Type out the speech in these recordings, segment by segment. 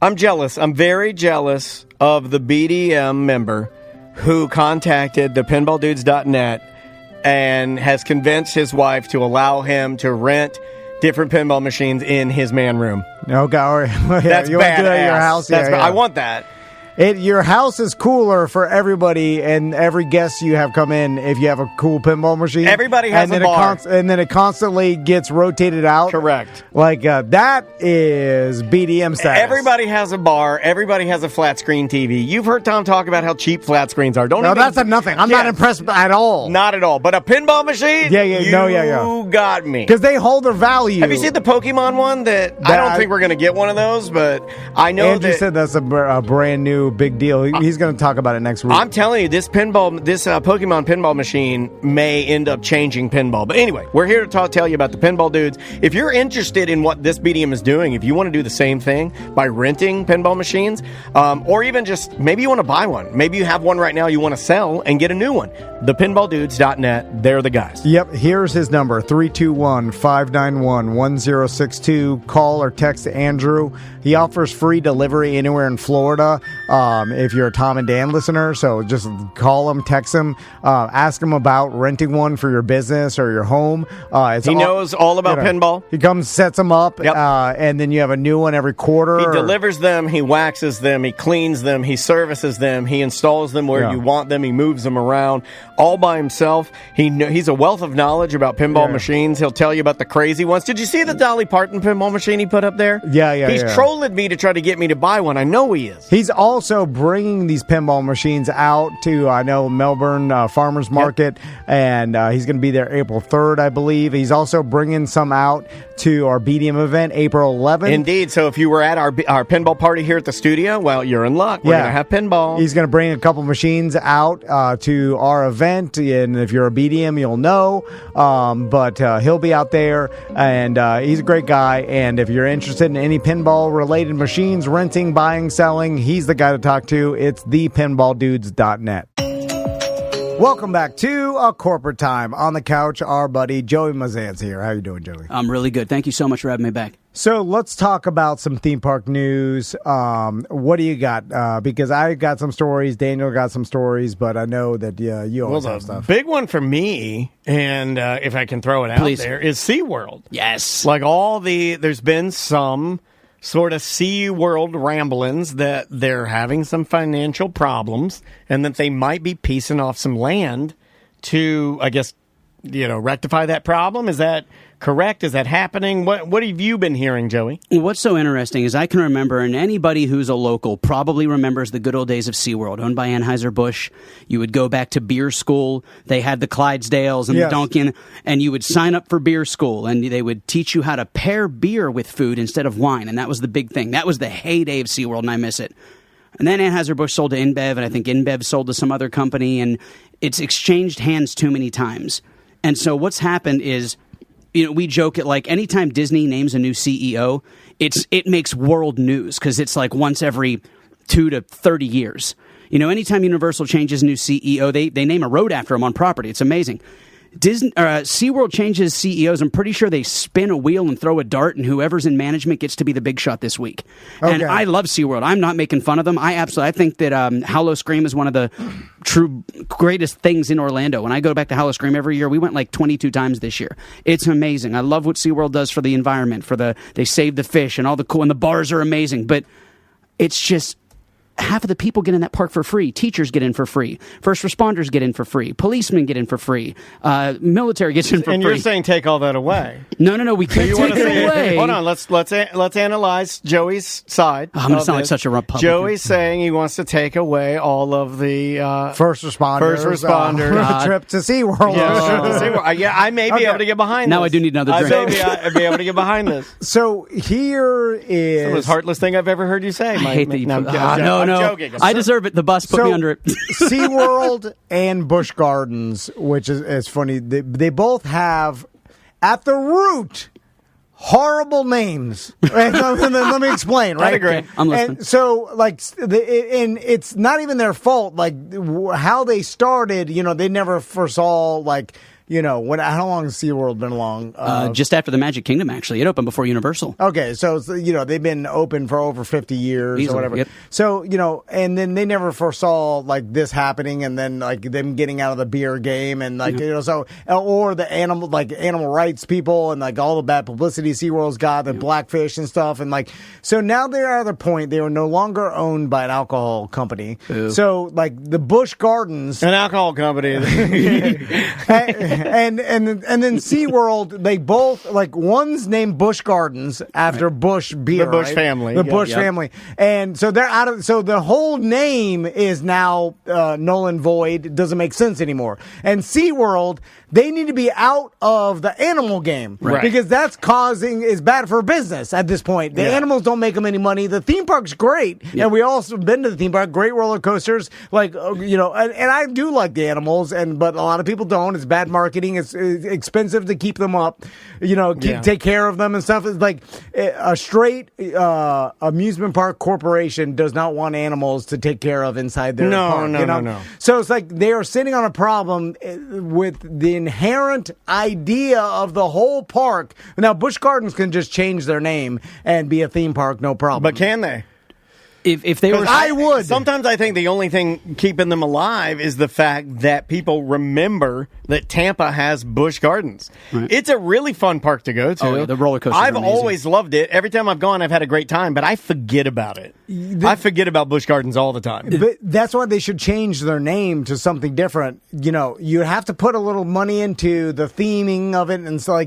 I'm jealous. I'm very jealous of the BDM member who contacted the pinballdudes.net and has convinced his wife to allow him to rent different pinball machines in his man room. Okay, That's you badass. want to do that at your house? Yeah. I want that. Your house is cooler for everybody and every guest you have come in if you have a cool pinball machine. Everybody has a bar. And then it constantly gets rotated out. Correct. Like, that is BDM status. Everybody has a bar. Everybody has a flat screen TV. You've heard Tom talk about how cheap flat screens are. That's nothing. I'm not impressed at all. Not at all. But a pinball machine? You got me. Because they hold their value. Have you seen the Pokemon one? I don't think we're going to get one of those, but I know Andrew said that's a brand new big deal. He's going to talk about it next week. I'm telling you, this Pokemon pinball machine may end up changing pinball. But anyway, we're here to tell you about the Pinball Dudes. If you're interested in what this BDM is doing, if you want to do the same thing by renting pinball machines, or even just maybe you want to buy one. Maybe you have one right now you want to sell and get a new one. Thepinballdudes.net, they're the guys. Yep, here's his number, 321-591-1062. Call or text Andrew. He offers free delivery anywhere in Florida. If you're a Tom and Dan listener, so just call him, text him, ask him about renting one for your business or your home. He knows all about pinball. He comes, sets them up, yep. And then you have a new one every quarter. He delivers them, he waxes them, he cleans them, he services them, he installs them where you want them, he moves them around all by himself. He's a wealth of knowledge about pinball machines. He'll tell you about the crazy ones. Did you see the Dolly Parton pinball machine he put up there? Yeah. He's trolling me to try to get me to buy one. I know he is. He's also bringing these pinball machines out to, I know, Melbourne Farmers Market, and he's going to be there April 3rd, I believe. He's also bringing some out to our BDM event, April 11th. Indeed. So if you were at our pinball party here at the studio, well, you're in luck. We're going to have pinball. He's going to bring a couple machines out to our event, and if you're a BDM, you'll know. But he'll be out there, and he's a great guy. And if you're interested in any pinball-related machines, renting, buying, selling, he's the guy to talk to. It's thepinballdudes.net. Welcome back to A Corporate Time. On the couch, our buddy Joey Mazan's here. How you doing, Joey? I'm really good. Thank you so much for having me back. So let's talk about some theme park news. What do you got? Because I got some stories, Daniel got some stories, but I know that you always have stuff. Big one for me, and if I can throw it out there, is SeaWorld. Yes. Like there's been some sort of SeaWorld ramblings that they're having some financial problems and that they might be piecing off some land to, I guess, rectify that problem. Is that correct? Is that happening? What have you been hearing, Joey? What's so interesting is I can remember, and anybody who's a local probably remembers the good old days of SeaWorld, owned by Anheuser-Busch. You would go back to beer school. They had the Clydesdales and the Dunkin', and you would sign up for beer school, and they would teach you how to pair beer with food instead of wine, and that was the big thing. That was the heyday of SeaWorld, and I miss it. And then Anheuser-Busch sold to InBev, and I think InBev sold to some other company, and it's exchanged hands too many times. And so what's happened is, we joke at anytime Disney names a new CEO, it makes world news because it's like once every 2 to 30 years. Anytime Universal changes a new CEO, they name a road after him on property. It's amazing. SeaWorld changes CEOs. I'm pretty sure they spin a wheel and throw a dart, and whoever's in management gets to be the big shot this week. Okay. And I love SeaWorld. I'm not making fun of them. I think that Howl-O-Scream is one of the true greatest things in Orlando. When I go back to Howl-O-Scream every year, we went 22 times this year. It's amazing. I love what SeaWorld does for the environment. They save the fish and all the cool, and the bars are amazing. But it's just, half of the people get in that park for free. Teachers get in for free. First responders get in for free. Policemen get in for free. Military gets in for free. And you're saying take all that away? No, we can't take it away. Hold on, let's analyze Joey's side. I'm going to sound like such a Republican. Joey's saying he wants to take away all of the first responders. Trip to SeaWorld. I may be able to get behind this. Now I do need another drink. I'd be able to get behind this. So here is the most heartless thing I've ever heard you say. I hate that you I'm joking. I deserve it. The bus put me under it. SeaWorld and Busch Gardens, which is funny, they both have, at the root, horrible names. Right? Let me explain, right? I agree. I'm listening. And so, and it's not even their fault. How they started, they never foresaw, how long has SeaWorld been along? Just after the Magic Kingdom, actually. It opened before Universal. Okay, so they've been open for over 50 years Easily, or whatever. yep. So, and then they never foresaw like this happening, and then like them getting out of the beer game, and like or the animal rights people, and like all the bad publicity SeaWorld's got, the blackfish and stuff, and like so now they're at the point they are no longer owned by an alcohol company. Ooh. So like the Busch Gardens, an alcohol company. and then SeaWorld, they both like one's named Busch Gardens after Busch beer, the Busch family, the Busch family, and so they're out of. So the whole name is now null and void. It doesn't make sense anymore. And SeaWorld, they need to be out of the animal game because that's is bad for business at this point. The animals don't make them any money. The theme park's great, and we also been to the theme park. Great roller coasters, like and I do like the animals, but a lot of people don't. It's bad marketing. It's expensive to keep them up, take care of them and stuff. It's like a straight amusement park corporation does not want animals to take care of inside their park. No. So it's like they are sitting on a problem with the inherent idea of the whole park. Now, Busch Gardens can just change their name and be a theme park, no problem. But can they? If they were, I would. Sometimes I think the only thing keeping them alive is the fact that people remember that Tampa has Busch Gardens. Right. It's a really fun park to go to. Oh, the roller coaster. I've always loved it. Every time I've gone, I've had a great time, but I forget about it. I forget about Busch Gardens all the time. But that's why they should change their name to something different. You have to put a little money into the theming of it, and so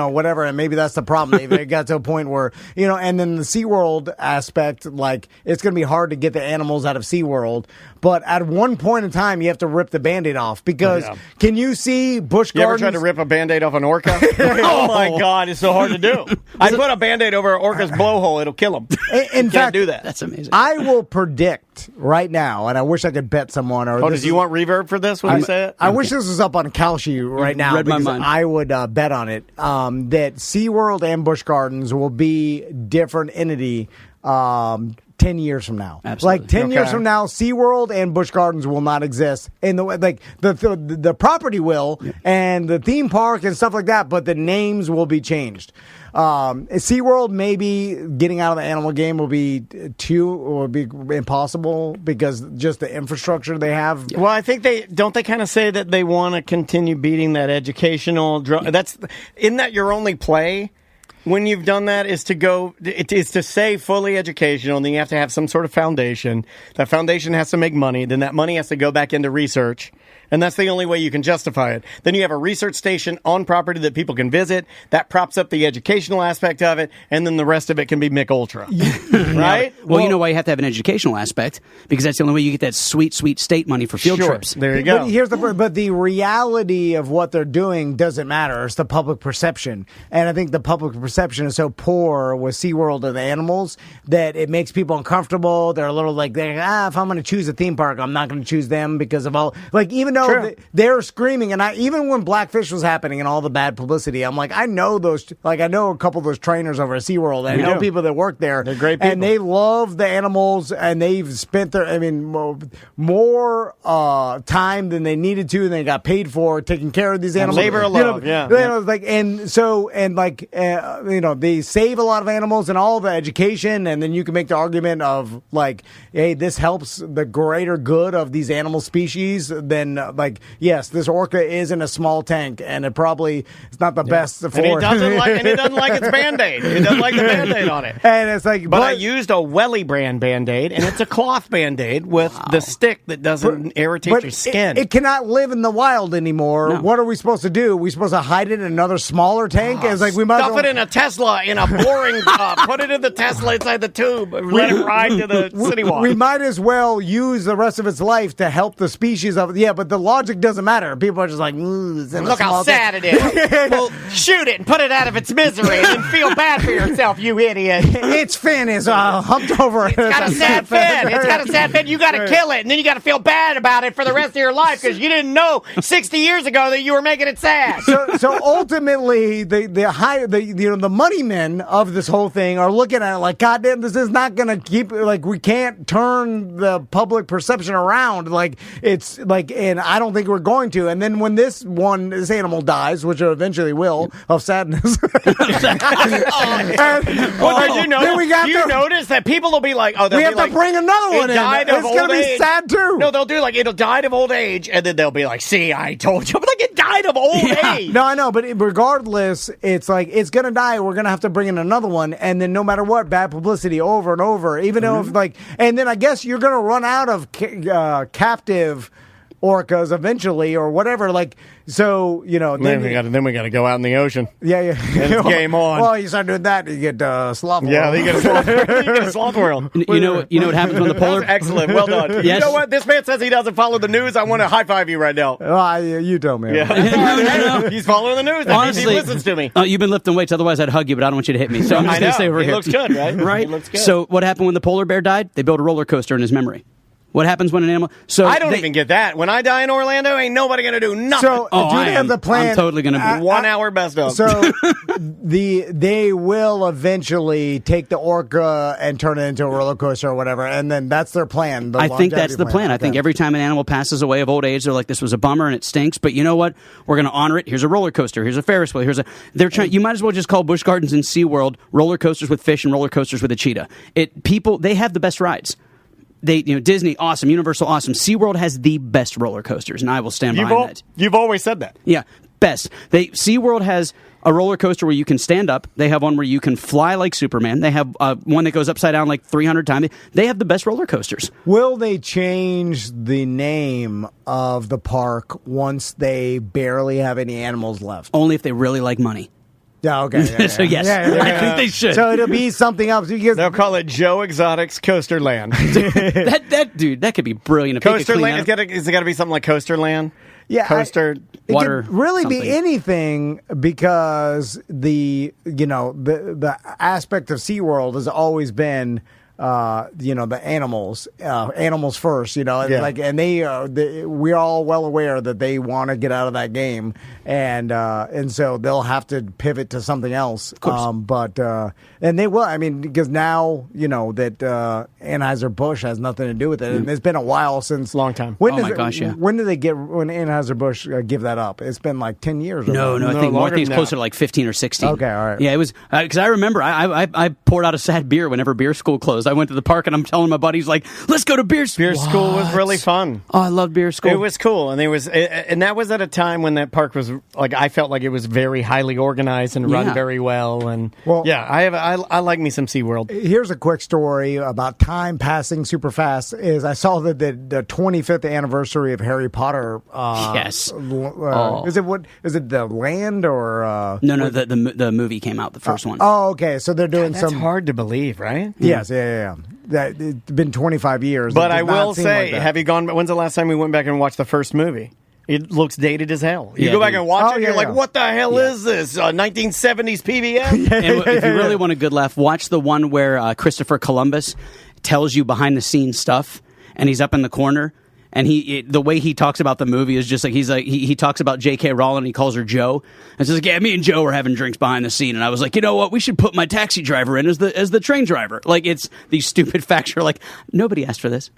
whatever. And maybe that's the problem. They got to a point where and then the SeaWorld aspect, like it's going to be hard to get the animals out of SeaWorld. But at one point in time, you have to rip the Band-Aid off because can you see Busch Gardens? You ever tried to rip a Band-Aid off an orca? Oh my God, it's so hard to do. I put a Band-Aid over an orca's blowhole, it'll kill him. In fact, can't do that. That's amazing. I will predict right now, and I wish I could bet someone. Do you want reverb for this when you say it? I wish this was up on Kalshi right now because I would bet on it that SeaWorld and Busch Gardens will be different entity 10 years from now. Absolutely. Like 10 years from now, SeaWorld and Busch Gardens will not exist. In the property will and the theme park and stuff like that, but the names will be changed. SeaWorld, maybe getting out of the animal game will be impossible because just the infrastructure they have. Well, I think they kind of say that they want to continue beating that educational isn't that your only play? When you've done that is to say fully educational, and then you have to have some sort of foundation. That foundation has to make money. Then that money has to go back into research. And that's the only way you can justify it. Then you have a research station on property that people can visit. That props up the educational aspect of it. And then the rest of it can be Mick Ultra. Right? Well, you know why you have to have an educational aspect? Because that's the only way you get that sweet, sweet state money for field trips. There you go. But the reality of what they're doing doesn't matter. It's the public perception. And I think the public perception is so poor with SeaWorld and the animals that it makes people uncomfortable. They're a little like, if I'm going to choose a theme park, I'm not going to choose them because of all, like, even though they're screaming, and even when Blackfish was happening and all the bad publicity, I'm like, I know a couple of those trainers over at SeaWorld, and I know people that work there. They're great people. And they love the animals, and they've spent more time than they needed to, and they got paid for taking care of these animals. Labor of love, they save a lot of animals and all the education, and then you can make the argument of like, hey, this helps the greater good of these animal species. Then yes, this orca is in a small tank, and it probably is not the best for it. And it doesn't like its Band-Aid. It doesn't like the Band-Aid on it. And it's like, but I used a Welly brand Band-Aid, and it's a cloth Band-Aid with the stick that doesn't irritate your skin. It cannot live in the wild anymore. No. What are we supposed to do? Are we supposed to hide it in another smaller tank? It's like we might stuff it in a Tesla in a boring put it in the Tesla inside the tube. Let it ride to the city walk. We might as well use the rest of its life to help the species of but the logic doesn't matter. People are just like, look how sad it is. Well, shoot it and put it out of its misery and then feel bad for yourself, you idiot. Its fin is humped over. It's got a sad fin. It's got a sad fin. You got to kill it, and then you got to feel bad about it for the rest of your life because you didn't know 60 years ago that you were making it sad. So ultimately, the the money men of this whole thing are looking at it like, God damn, this is not going to keep, like, we can't turn the public perception around. Like, it's like, and I don't think we're going to. And then when this animal dies, which it eventually will, of sadness. You notice that people will be like, oh, we have to bring another one in. It's going to be sad too. No, they'll do like, it'll died of old age, and then they'll be like, see, I told you. But like, it died of old age. No, I know, but regardless, it's like, it's going to die. We're going to have to bring in another one. And then no matter what, bad publicity over and over. Even though, and then I guess you're going to run out of captive orcas eventually or whatever. Like, so, then we got to go out in the ocean. Yeah. Game on. Well, you start doing that, you get sloth world. Yeah, you get a sloth world. You know what happens when the polar... Excellent. Well done. Yes. You know what? This man says he doesn't follow the news. I want to high-five you right now. You tell me. Yeah. No. He's following the news. Honestly, he listens to me. You've been lifting weights. Otherwise, I'd hug you, but I don't want you to hit me. So I'm just going to stay over here. He looks good, right? Right. He looks good. So what happened when the polar bear died? They built a roller coaster in his memory. What happens when an animal... So I don't even get that. When I die in Orlando, ain't nobody going to do nothing. So, do they have the plan? I'm totally going to... 1 hour best of. So, they will eventually take the orca and turn it into a roller coaster or whatever, and then that's their plan. I think that's the plan. Okay. I think every time an animal passes away of old age, they're like, this was a bummer and it stinks, but you know what? We're going to honor it. Here's a roller coaster. Here's a Ferris wheel. You might as well just call Busch Gardens and SeaWorld roller coasters with fish and roller coasters with a cheetah. They have the best rides. Disney, awesome. Universal, awesome. SeaWorld has the best roller coasters, and I will stand behind that. You've always said that. Yeah, best. SeaWorld has a roller coaster where you can stand up. They have one where you can fly like Superman. They have one that goes upside down like 300 times. They have the best roller coasters. Will they change the name of the park once they barely have any animals left? Only if they really like money. Yeah, okay. So yes, I think they should. So it'll be something else. Because they'll call it Joe Exotic's Coaster Land. that could be brilliant. Coaster Land is it got to be something like Coaster Land? Yeah, coaster water. It could really something. be anything because the aspect of SeaWorld has always been. The animals first, and we're all well aware that they want to get out of that game, and so they'll have to pivot to something else. Of course. And they will. I mean, because now that Anheuser-Busch has nothing to do with it, and it's been a while since. Long time. When my gosh, yeah. When Anheuser-Busch give that up? It's been like 10 years. No, I think more. I think it's closer to like 15 or 16. Okay, all right. Yeah, it was because I remember I poured out a sad beer whenever beer school closed. I went to the park and I'm telling my buddies like, let's go to beer school. Beer school was really fun. Oh, I love beer school. It was cool, and that was at a time when that park was like I felt like it was very highly organized and run very well. And I like me some SeaWorld. Here's a quick story about time passing super fast. Is I saw that the 25th anniversary of Harry Potter. Yes. Is it the land or no? The movie came out, the first one. Oh, okay. So they're doing That's hard to believe, right? Yes, yeah. That it's been 25 years. But I will say, have you gone? When's the last time we went back and watched the first movie? It looks dated as hell. You go back and watch it, you're like, what the hell is this? 1970s PBS? And if you really want a good laugh, watch the one where Christopher Columbus tells you behind-the-scenes stuff, and he's up in the corner. And the way he talks about the movie is just like he talks about J.K. Rowling and he calls her Joe. And it's just like, yeah, me and Joe were having drinks behind the scene, and I was like, you know what, we should put my taxi driver in as the train driver. Like, it's these stupid facts. You're like, nobody asked for this.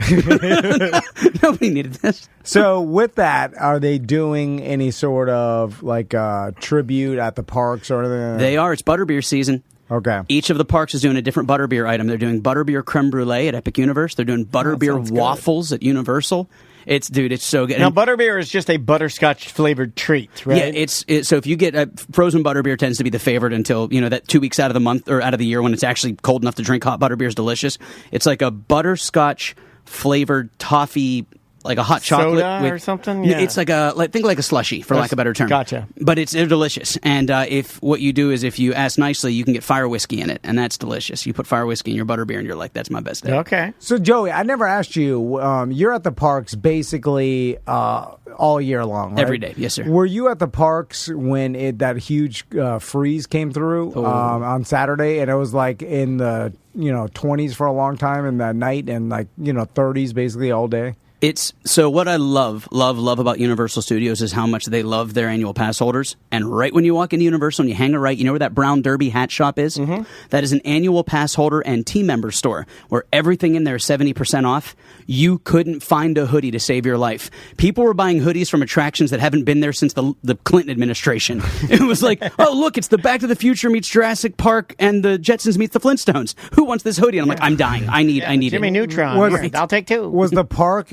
Nobody needed this. So with that, are they doing any sort of like tribute at the parks or anything? They are. It's butterbeer season. Okay. Each of the parks is doing a different butterbeer item. They're doing butterbeer creme brulee at Epic Universe. They're doing butterbeer waffles at Universal. It's so good. Now, butterbeer is just a butterscotch flavored treat, right? Yeah, so if you get frozen butterbeer tends to be the favorite until that 2 weeks out of the month or out of the year when it's actually cold enough to drink. Hot butterbeer is delicious. It's like a butterscotch flavored toffee. Like a hot chocolate soda or something. Yeah. It's like a slushy, for lack of a better term. Gotcha. But they're delicious. And if what you do is if you ask nicely, you can get fire whiskey in it, and that's delicious. You put fire whiskey in your butterbeer, and you're like, that's my best day. Okay. So Joey, I never asked you. You're at the parks basically all year long, right? Every day, yes, sir. Were you at the parks when that huge freeze came through on Saturday, and it was like in the 20s for a long time in that night, and like 30s basically all day? It's so what I love about Universal Studios is how much they love their annual pass holders. And right when you walk into Universal and you hang a right, you know where that Brown Derby hat shop is? Mm-hmm. That is an annual pass holder and team member store where everything in there is 70% off. You couldn't find a hoodie to save your life. People were buying hoodies from attractions that haven't been there since the Clinton administration. It was like, oh, look, it's the Back to the Future meets Jurassic Park and the Jetsons meets the Flintstones. Who wants this hoodie? And I'm like, I'm dying. I need Jimmy it. Neutron. Right. I'll take two. Was the park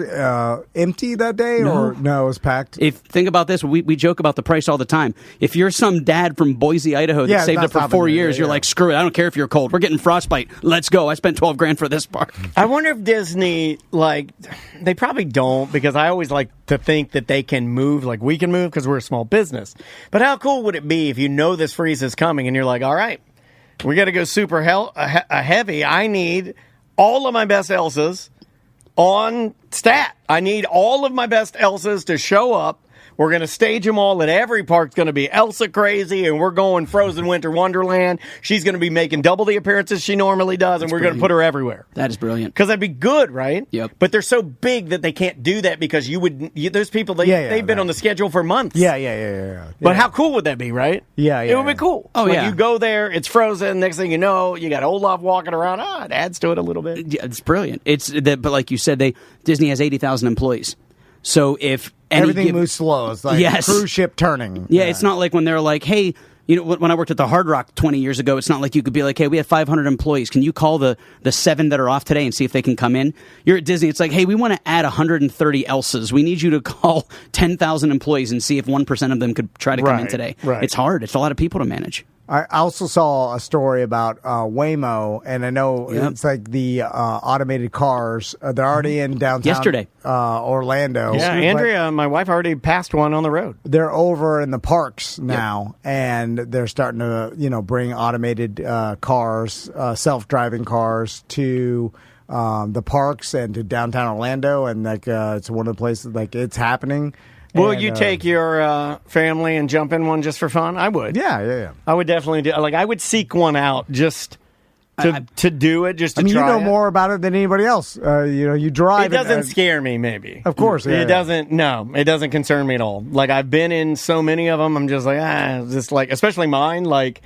empty that day, or no? It was packed. If think about this, we joke about the price all the time. If you're some dad from Boise, Idaho that saved up for 4 years, you're like, screw it, I don't care if you're cold. We're getting frostbite. Let's go. I spent $12,000 for this park. I wonder if Disney, like, they probably don't, because I always like to think that they can move like we can move because we're a small business. But how cool would it be if you know this freeze is coming and you're like, all right, we got to go super heavy. I need all of my best Elsas on stat. I need all of my best Elsas to show up. We're going to stage them all, and every park's going to be Elsa crazy, and we're going Frozen Winter Wonderland. She's going to be making double the appearances she normally does, and we're going to put her everywhere. That is brilliant. Because that'd be good, right? Yep. But they're so big that they can't do that because those people, they've been on the schedule for months. Yeah. But how cool would that be, right? Yeah. It would be cool. Oh, like yeah. You go there, it's Frozen. Next thing you know, you got Olaf walking around. It adds to it a little bit. Yeah, it's brilliant. But like you said, Disney has 80,000 employees. So if everything moves slow, it's like yes. cruise ship turning. Yeah, it's not like when they're like, hey, you know, when I worked at the Hard Rock 20 years ago, it's not like you could be like, hey, we have 500 employees. Can you call the 7 that are off today and see if they can come in? You're at Disney. It's like, hey, we want to add 130 Elsas. We need you to call 10,000 employees and see if 1% of them could try to come in today. Right. It's hard. It's a lot of people to manage. I also saw a story about Waymo, and I know it's like the automated cars. They're already in downtown yesterday, Orlando. Yeah, Andrea, my wife, already passed one on the road. They're over in the parks now, and they're starting to bring automated cars, self-driving cars to the parks and to downtown Orlando, and like it's one of the places like it's happening. Will you take your family and jump in one just for fun? I would. Yeah. I would definitely do. Like, I would seek one out just to do it, just to try. You know more about it than anybody else. You drive. It doesn't scare me, maybe. Of course. It doesn't. No, it doesn't concern me at all. Like, I've been in so many of them. I'm just like, just like, especially mine. Like,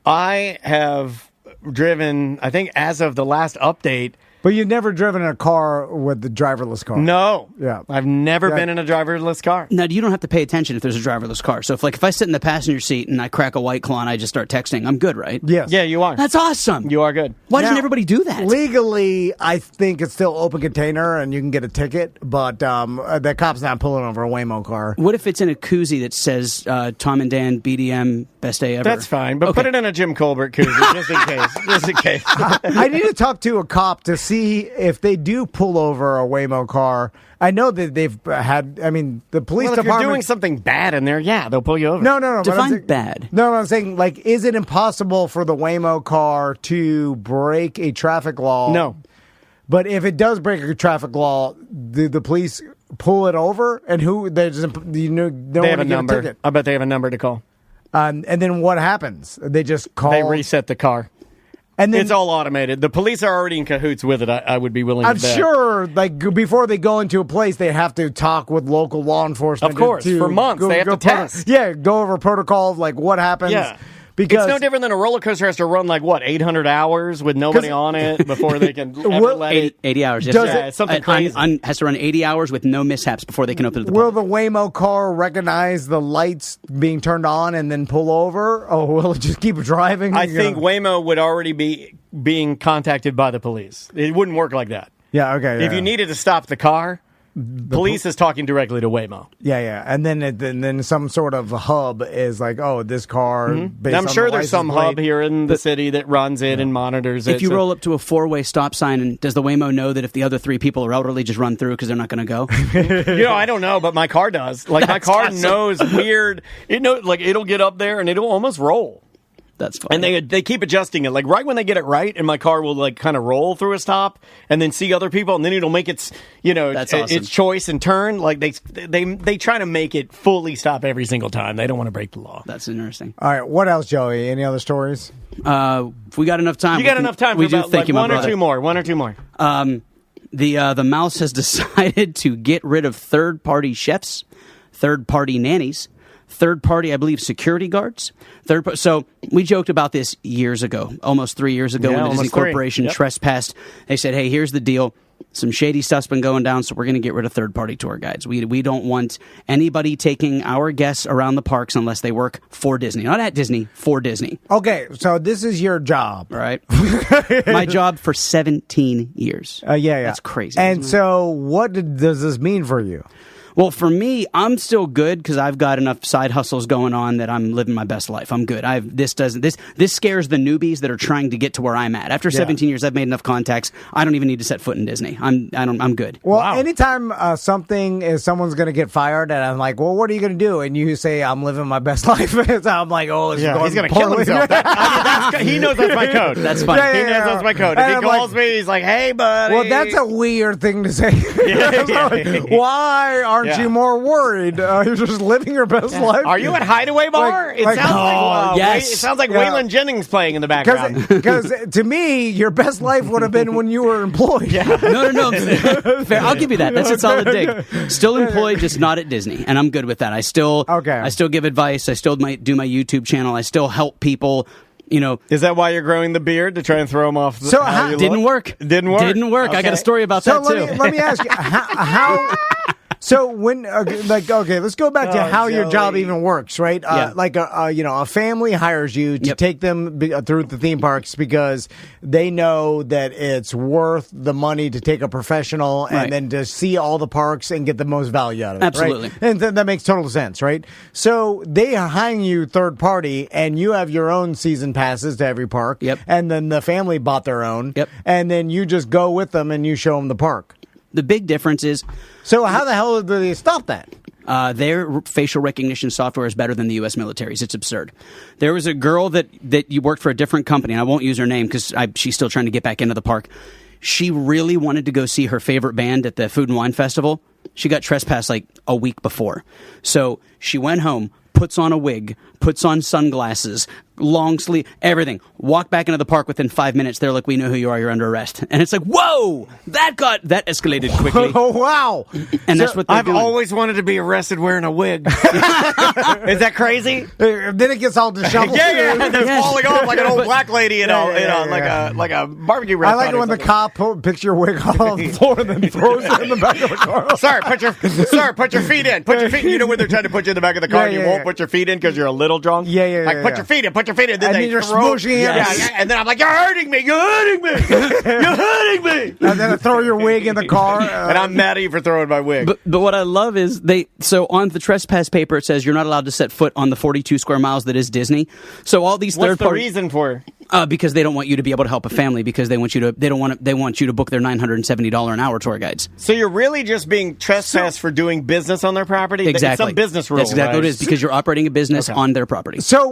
I have driven, I think as of the last update. But you've never driven in a car with the driverless car? No. Yeah. I've never been in a driverless car. Now, you don't have to pay attention if there's a driverless car. So if I sit in the passenger seat and I crack a White Claw and I just start texting, I'm good, right? Yes. Yeah, you are. That's awesome. You are good. Why doesn't everybody do that? Legally, I think it's still open container and you can get a ticket, but the cop's not pulling over a Waymo car. What if it's in a koozie that says Tom and Dan, BDM, best day ever? That's fine, but put it in a Jim Colbert koozie just in case. Just in case. I need to talk to a cop to see if they do pull over a Waymo car. I know that they've had, the police if department. you're doing something bad in there, yeah, they'll pull you over. No. Define bad. No, I'm saying, like, is it impossible for the Waymo car to break a traffic law? No. But if it does break a traffic law, do the police pull it over? And they have a number. I bet they have a number to call. And then what happens? They just call. They reset the car. And then, it's all automated. The police are already in cahoots with it. I would be willing to bet. I'm sure, like, before they go into a place, they have to talk with local law enforcement. Of course, for months. They have to test. Go over protocol of, like, what happens. Yeah. Because it's no different than a roller coaster has to run, 800 hours with nobody on it before they can ever let it. 80 hours. Yes. It's something crazy. Has to run 80 hours with no mishaps before they can open the Will the Waymo car recognize the lights being turned on and then pull over? Or will it just keep driving? I think Waymo would already be being contacted by the police. It wouldn't work like that. Yeah, okay. If you needed to stop the car, police is talking directly to Waymo. Yeah. And then some sort of hub is like, oh, this car. Mm-hmm. I'm sure there's some hub here in the city that runs it and monitors it. If you roll up to a 4-way stop sign, and does the Waymo know that if the other 3 people are elderly, just run through because they're not going to go? I don't know, but my car does. My car knows weird. It knows, it'll get up there and it'll almost roll. That's fine. And they keep adjusting it. Right when they get it right, and my car will kind of roll through a stop and then see other people, and then it'll make its That's awesome. its choice and turn. They try to make it fully stop every single time. They don't want to break the law. That's interesting. All right, what else, Joey? Any other stories? If we got enough time. You got enough time. We for do. Thank you, my brother. One or two more. The mouse has decided to get rid of third-party chefs, third-party nannies, third-party, I believe, security guards. So we joked about this years ago, almost 3 years ago, when the Disney Corporation trespassed. They said, hey, here's the deal. Some shady stuff's been going down, so we're going to get rid of third-party tour guides. We don't want anybody taking our guests around the parks unless they work for Disney. Not at Disney, for Disney. Okay, so this is your job. Right. My job for 17 years. Yeah. That's crazy. And so what does this mean for you? Well, for me, I'm still good because I've got enough side hustles going on that I'm living my best life. I'm good. This scares the newbies that are trying to get to where I'm at. After 17 years, I've made enough contacts. I don't even need to set foot in Disney. I'm good. Well, anytime someone's going to get fired, and I'm like, well, what are you going to do? And you say, I'm living my best life. So I'm like, oh, he's going to kill himself. He knows that's my code. That's fine. He knows that's my code. If he calls me, he's like, hey, buddy. Well, that's a weird thing to say. Why aren't you more worried? You're just living your best life. Are you at Hideaway Bar? It sounds like Waylon Jennings playing in the background. Because to me, your best life would have been when you were employed. No. Fair. I'll give you that. That's a solid dig. Still employed, just not at Disney, and I'm good with that. I still give advice. I still do my YouTube channel. I still help people. Is that why you're growing the beard, to try and throw him off? Didn't work. Didn't work. Okay. I got a story about that too. Let me ask you how. So when, let's go back to how your job even works, right? Like a family hires you to take them through the theme parks because they know that it's worth the money to take a professional and then to see all the parks and get the most value out of it. Absolutely. Right? And that makes total sense, right? So they are hiring you third party, and you have your own season passes to every park. Yep. And then the family bought their own. Yep. And then you just go with them and you show them the park. The big difference is... So how the hell do they stop that? Their facial recognition software is better than the U.S. military's. It's absurd. There was a girl that you worked for a different company, and I won't use her name because she's still trying to get back into the park. She really wanted to go see her favorite band at the Food and Wine Festival. She got trespassed like a week before. So she went home, puts on a wig, puts on sunglasses, long sleeve, everything. Walk back into the park within 5 minutes. They're like, we know who you are. You're under arrest. And it's like, whoa, that escalated quickly. Oh, wow. And that's what I've always wanted to be arrested wearing a wig. Is that crazy? Then it gets all disheveled. They're falling off like an old black lady like a barbecue restaurant. I like it when the cop picks your wig off on the floor and then throws it in the back of the car. Sir, put your feet in. Put your feet in. You know when they're trying to put you in the back of the car and you won't put your feet in because you're a little drunk? Yeah. Put your feet in. Then and you're smooshing it. And then I'm like, you're hurting me. You're hurting me. And then I throw your wig in the car. And I'm mad at you for throwing my wig. But what I love is so on the trespass paper it says you're not allowed to set foot on the 42 square miles that is Disney. So all these What's the reason for? Because they don't want you to be able to help a family because they want you to book their $970 an hour tour guides. So you're really just being trespassed for doing business on their property? Exactly. It's some business rule. That's exactly what it is because you're operating a business on their property. So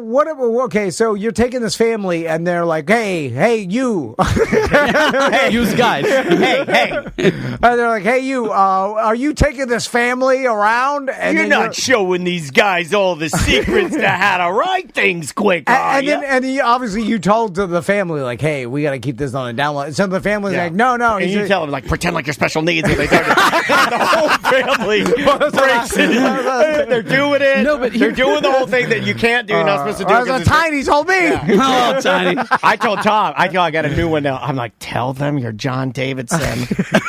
so you're taking this family and they're like, hey, you. Hey, use guys. Hey. And they're like, hey, you, are you taking this family around? And you're not showing these guys all the secrets to how to write things quick, then obviously you told the family, like, hey, we got to keep this on a down low. So the family's like, no. And you tell them, like, pretend like you're special needs. And they start the whole family breaks it. They're doing it. No, but they're doing the whole thing that you can't do. You're not supposed to do. Tiny told me. Yeah. Oh, Tiny. I told Tom. I got a new one now. I'm like, tell them you're John Davidson,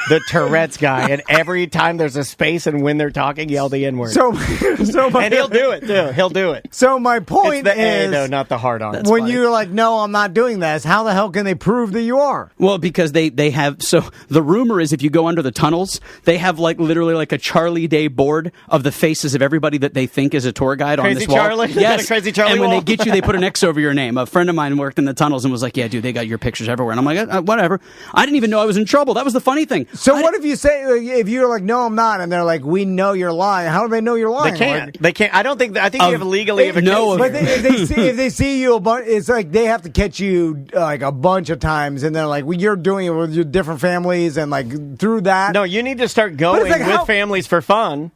the Tourette's guy. And every time there's a space and when they're talking, yell the N-word. And he'll do it, too. He'll do it. So my point it's the is... A, though, not the hard on. When you're like, no, I'm not doing this, how the hell can they prove that you are? Well, because they have... So the rumor is if you go under the tunnels, they have literally like a Charlie Day board of the faces of everybody that they think is a tour guide on this wall. Charlie? Yes. Crazy Charlie and when wall? they get you, they put an X over your name. A friend of mine worked in the tunnels and was like, yeah, dude, they got your pictures everywhere. And I'm like, whatever. I didn't even know I was in trouble. That was the funny thing. So what if you say, if you're like, no, I'm not, and they're like, we know you're lying. How do they know you're lying? They can't. I think you have legally... But if they see you a bunch, it's like they have to catch you like a bunch of times, and they're like, well, you're doing it with your different families, and like through that. No, you need to start going with families for fun.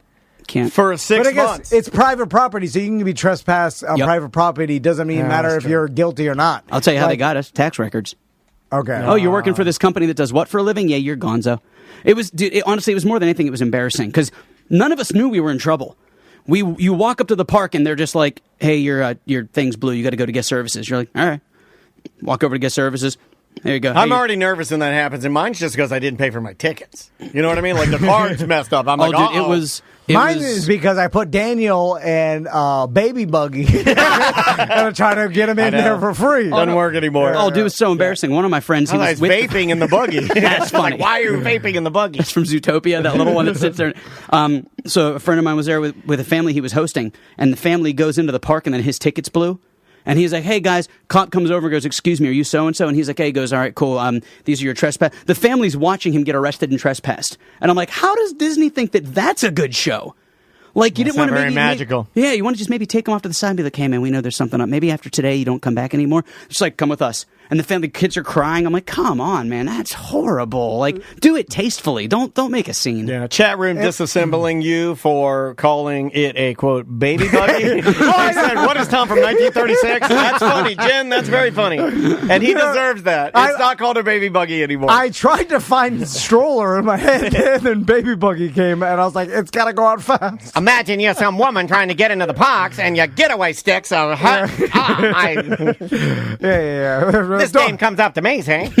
Can't. For 6 months. It's private property, so you can be trespassed on private property. Doesn't matter if you're guilty or not. I'll tell you how they got us. Tax records. Okay. Oh, you're working for this company that does what for a living? Yeah, you're gonzo. It was, dude, honestly, it was more than anything, it was embarrassing because none of us knew we were in trouble. You walk up to the park and they're just like, hey, your thing's blue. You got to go to guest services. You're like, all right. Walk over to guest services. There you go. I'm already nervous when that happens, and mine's just because I didn't pay for my tickets. You know what I mean? Like the card's messed up. I'm like, dude, uh-oh. Mine is because I put Daniel and Baby Buggy and try to get him in there for free. Doesn't work anymore. Oh, dude, it was so embarrassing. One of my friends, he was vaping in the buggy. That's funny. Like, why are you vaping in the buggy? That's from Zootopia, that little one that sits there. So a friend of mine was there with a family he was hosting, and the family goes into the park, and then his ticket's blue. And he's like, hey, guys, cop comes over and goes, excuse me, are you so-and-so? And he's like, hey, he goes, all right, cool. These are your trespass. The family's watching him get arrested and trespassed. And I'm like, how does Disney think that that's a good show? Like, you didn't want to very magical. Yeah, you want to just maybe take them off to the side and be like, hey, man, we know there's something up. Maybe after today you don't come back anymore. Just like, come with us. And the family kids are crying. I'm like, come on, man, that's horrible. Like, do it tastefully. Don't make a scene. Yeah, chat room disassembling you for calling it a, quote, baby buggy. I said, what is Tom from 1936? That's funny, Jen. That's very funny. And he deserves that. It's not called a baby buggy anymore. I tried to find the stroller in my head, and then Baby Buggy came, and I was like, it's got to go out fast. Imagine you're some woman trying to get into the parks, and your getaway sticks are... Yeah. This game comes up to me, say.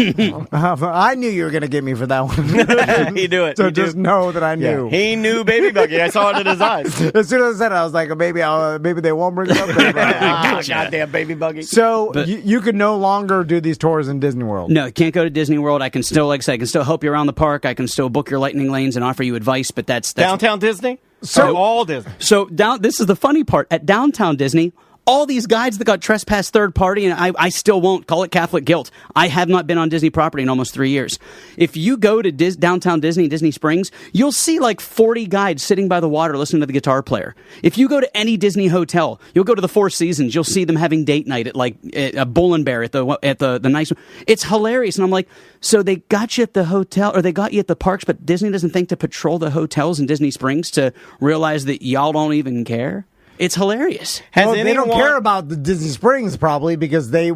I knew you were going to get me for that one. You do it. So just know that I knew. Yeah. He knew Baby Buggy. I saw it in his eyes. As soon as I said it, I was like, maybe they won't bring it up. Goddamn Baby Buggy. So you could no longer do these tours in Disney World. No, you can't go to Disney World. I can still, like I said, I can still help you around the park. I can still book your lightning lanes and offer you advice, but that's Downtown Disney? So all Disney. So this is the funny part. At Downtown Disney, all these guides that got trespassed third party, and I still won't call it Catholic guilt. I have not been on Disney property in almost 3 years. If you go to Downtown Disney, Disney Springs, you'll see like 40 guides sitting by the water listening to the guitar player. If you go to any Disney hotel, you'll go to the Four Seasons, you'll see them having date night at like a Bull and Bear at the nice one. It's hilarious. And I'm like, so they got you at the hotel, or they got you at the parks, but Disney doesn't think to patrol the hotels in Disney Springs to realize that y'all don't even care? It's hilarious. They don't care about the Disney Springs probably because the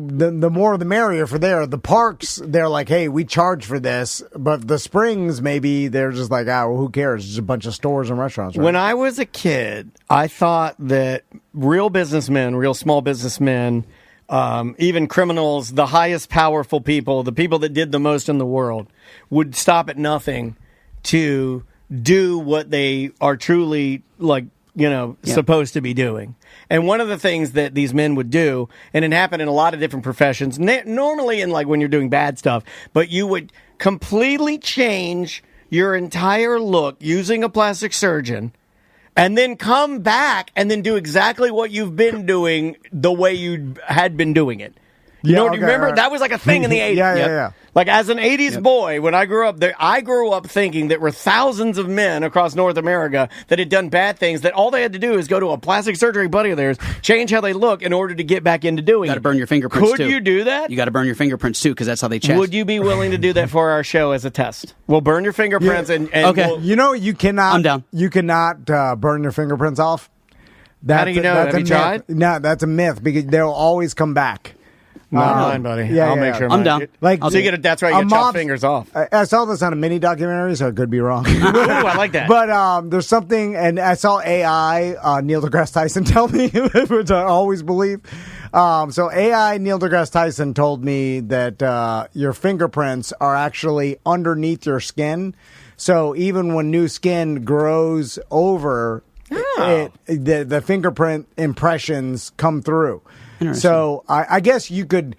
more the merrier for there. The parks, they're like, hey, we charge for this. But the Springs, maybe they're just like, well, who cares? It's just a bunch of stores and restaurants. Right? When I was a kid, I thought that real businessmen, real small businessmen, even criminals, the highest powerful people, the people that did the most in the world, would stop at nothing to do what they are truly like, supposed to be doing. And one of the things that these men would do, and it happened in a lot of different professions, normally in like when you're doing bad stuff, but you would completely change your entire look using a plastic surgeon and then come back and then do exactly what you've been doing the way you had been doing it. Do you remember? Right. That was like a thing in the 80s. Yeah. Like as an 80s boy, when I grew up, I grew up thinking there were thousands of men across North America that had done bad things, that all they had to do is go to a plastic surgery buddy of theirs, change how they look in order to get back into doing it. You got to burn your fingerprints, Could you do that? You got to burn your fingerprints, too, because that's how they check. Would you be willing to do that for our show as a test? We'll burn your fingerprints and okay. You cannot. I'm down. You cannot burn your fingerprints off. How do you know? Have you tried? No, that's a myth because they'll always come back. Mine, buddy. I'll make sure. I'm down. Like, so that's right. You get chopped fingers off. I saw this on a mini documentary, so it could be wrong. Ooh, I like that. But there's something, and I saw AI Neil deGrasse Tyson tell me, which I always believe. So AI Neil deGrasse Tyson told me that your fingerprints are actually underneath your skin. So even when new skin grows over, the fingerprint impressions come through. So I guess you could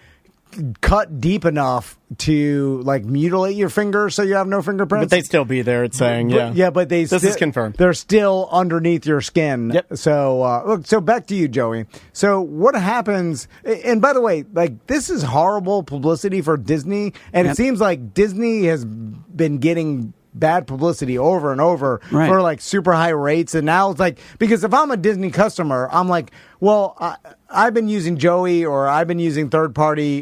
cut deep enough to like mutilate your finger so you have no fingerprints. But they'd still be there. It's saying, but this is confirmed. They're still underneath your skin. Yep. So so back to you, Joey. So what happens? And by the way, like this is horrible publicity for Disney, and it seems like Disney has been getting bad publicity over and over for like super high rates. And now it's like, because if I'm a Disney customer, I'm like, Well, I've been using Joey, or I've been using third-party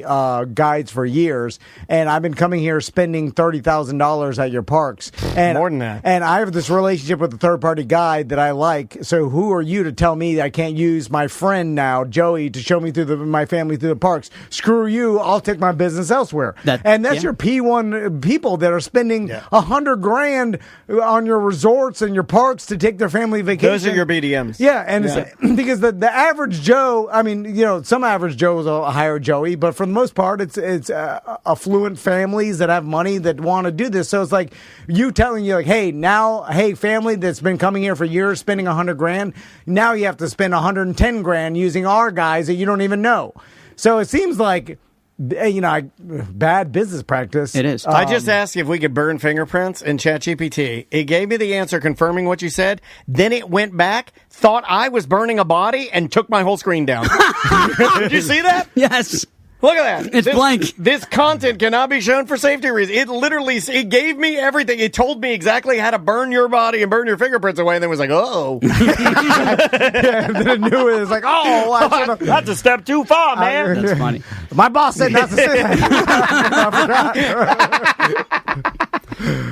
guides for years, and I've been coming here spending $30,000 at your parks. And, more than that. And I have this relationship with the third-party guide that I like. So who are you to tell me that I can't use my friend now, Joey, to show me my family through the parks? Screw you! I'll take my business elsewhere. That's your P1 people that are spending $100,000 on your resorts and your parks to take their family vacation. Those are your BDMs. Yeah, and it's, because the average Joe, I mean, some average Joes will hire Joey, but for the most part, it's affluent families that have money that want to do this. So it's like you telling you, like, hey, family that's been coming here for years, spending $100,000, now you have to spend $110,000 using our guys that you don't even know. So it seems like, bad business practice. It is. I just asked if we could burn fingerprints in ChatGPT. It gave me the answer confirming what you said. Then it went back, thought I was burning a body, and took my whole screen down. Did you see that? Yes. Look at that. It's blank. This content cannot be shown for safety reasons. It gave me everything. It told me exactly how to burn your body and burn your fingerprints away, and then was like, oh. Then it knew it was like, oh, that's a step too far, man. That's funny. My boss said not to say that.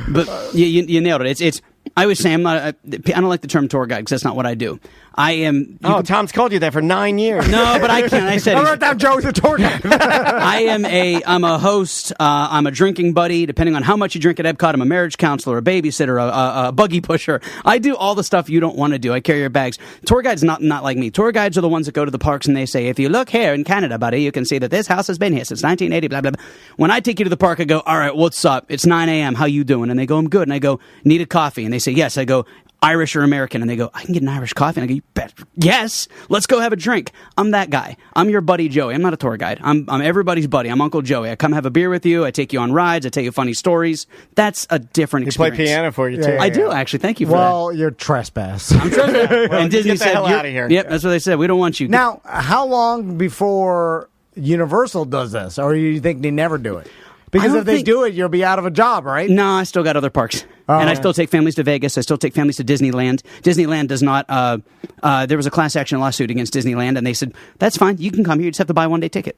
But you nailed it. It's. I always say I don't like the term tour guide because that's not what I do. I am. Tom's called you that for 9 years. No, but I can't. I said. I wrote down Joe's a tour guide. I'm a host. I'm a drinking buddy. Depending on how much you drink at Epcot, I'm a marriage counselor, a babysitter, a buggy pusher. I do all the stuff you don't want to do. I carry your bags. Tour guides not like me. Tour guides are the ones that go to the parks and they say, if you look here in Canada, buddy, you can see that this house has been here since 1980. Blah blah blah. When I take you to the park, I go, all right, what's up? It's 9 a.m. How you doing? And they go, I'm good. And I go, need a coffee? And they say, yes. I go, Irish or American? And they go, I can get an Irish coffee. And I go, you bet. Yes, let's go have a drink. I'm that guy. I'm your buddy Joey. I'm not a tour guide. I'm everybody's buddy. I'm Uncle Joey. I come have a beer with you. I take you on rides. I tell you funny stories. That's a different experience. Play piano for you, too. I do, actually. Thank you for that. Well, you're trespass. I'm trespassing. And Disney get the said, hell out of here. Yep, that's what they said. We don't want you. Now, how long before Universal does this? Or do you think they never do it? Because if they do it, you'll be out of a job, right? No, I still got other parks. And I still take families to Vegas. I still take families to Disneyland. Disneyland does not... there was a class action lawsuit against Disneyland, and they said, that's fine. You can come here. You just have to buy a one-day ticket.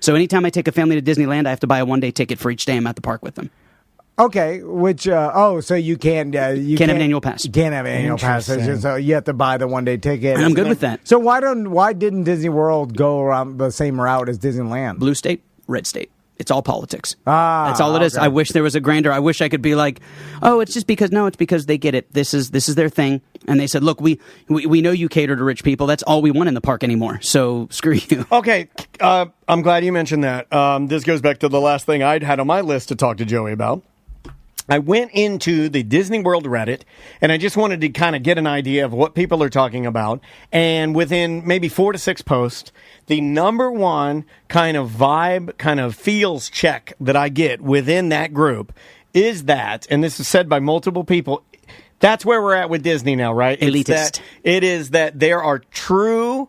So anytime I take a family to Disneyland, I have to buy a one-day ticket for each day I'm at the park with them. Okay, which... so you can't... you can't have an annual pass. You can't have an annual pass. So you have to buy the one-day ticket. And I'm good with that. So why didn't Disney World go around the same route as Disneyland? Blue state, red state. It's all politics. That's all it is. I wish there was a grander. I wish I could be like, oh, it's just because. No, it's because they get it. This is their thing. And they said, look, we know you cater to rich people. That's all we want in the park anymore. So screw you. Okay, I'm glad you mentioned that. This goes back to the last thing I'd had on my list to talk to Joey about. I went into the Disney World Reddit, and I just wanted to kind of get an idea of what people are talking about. And within maybe 4 to 6 posts, the number one kind of vibe, kind of feels check that I get within that group is that, and this is said by multiple people, that's where we're at with Disney now, right? Elitist. It is that there are true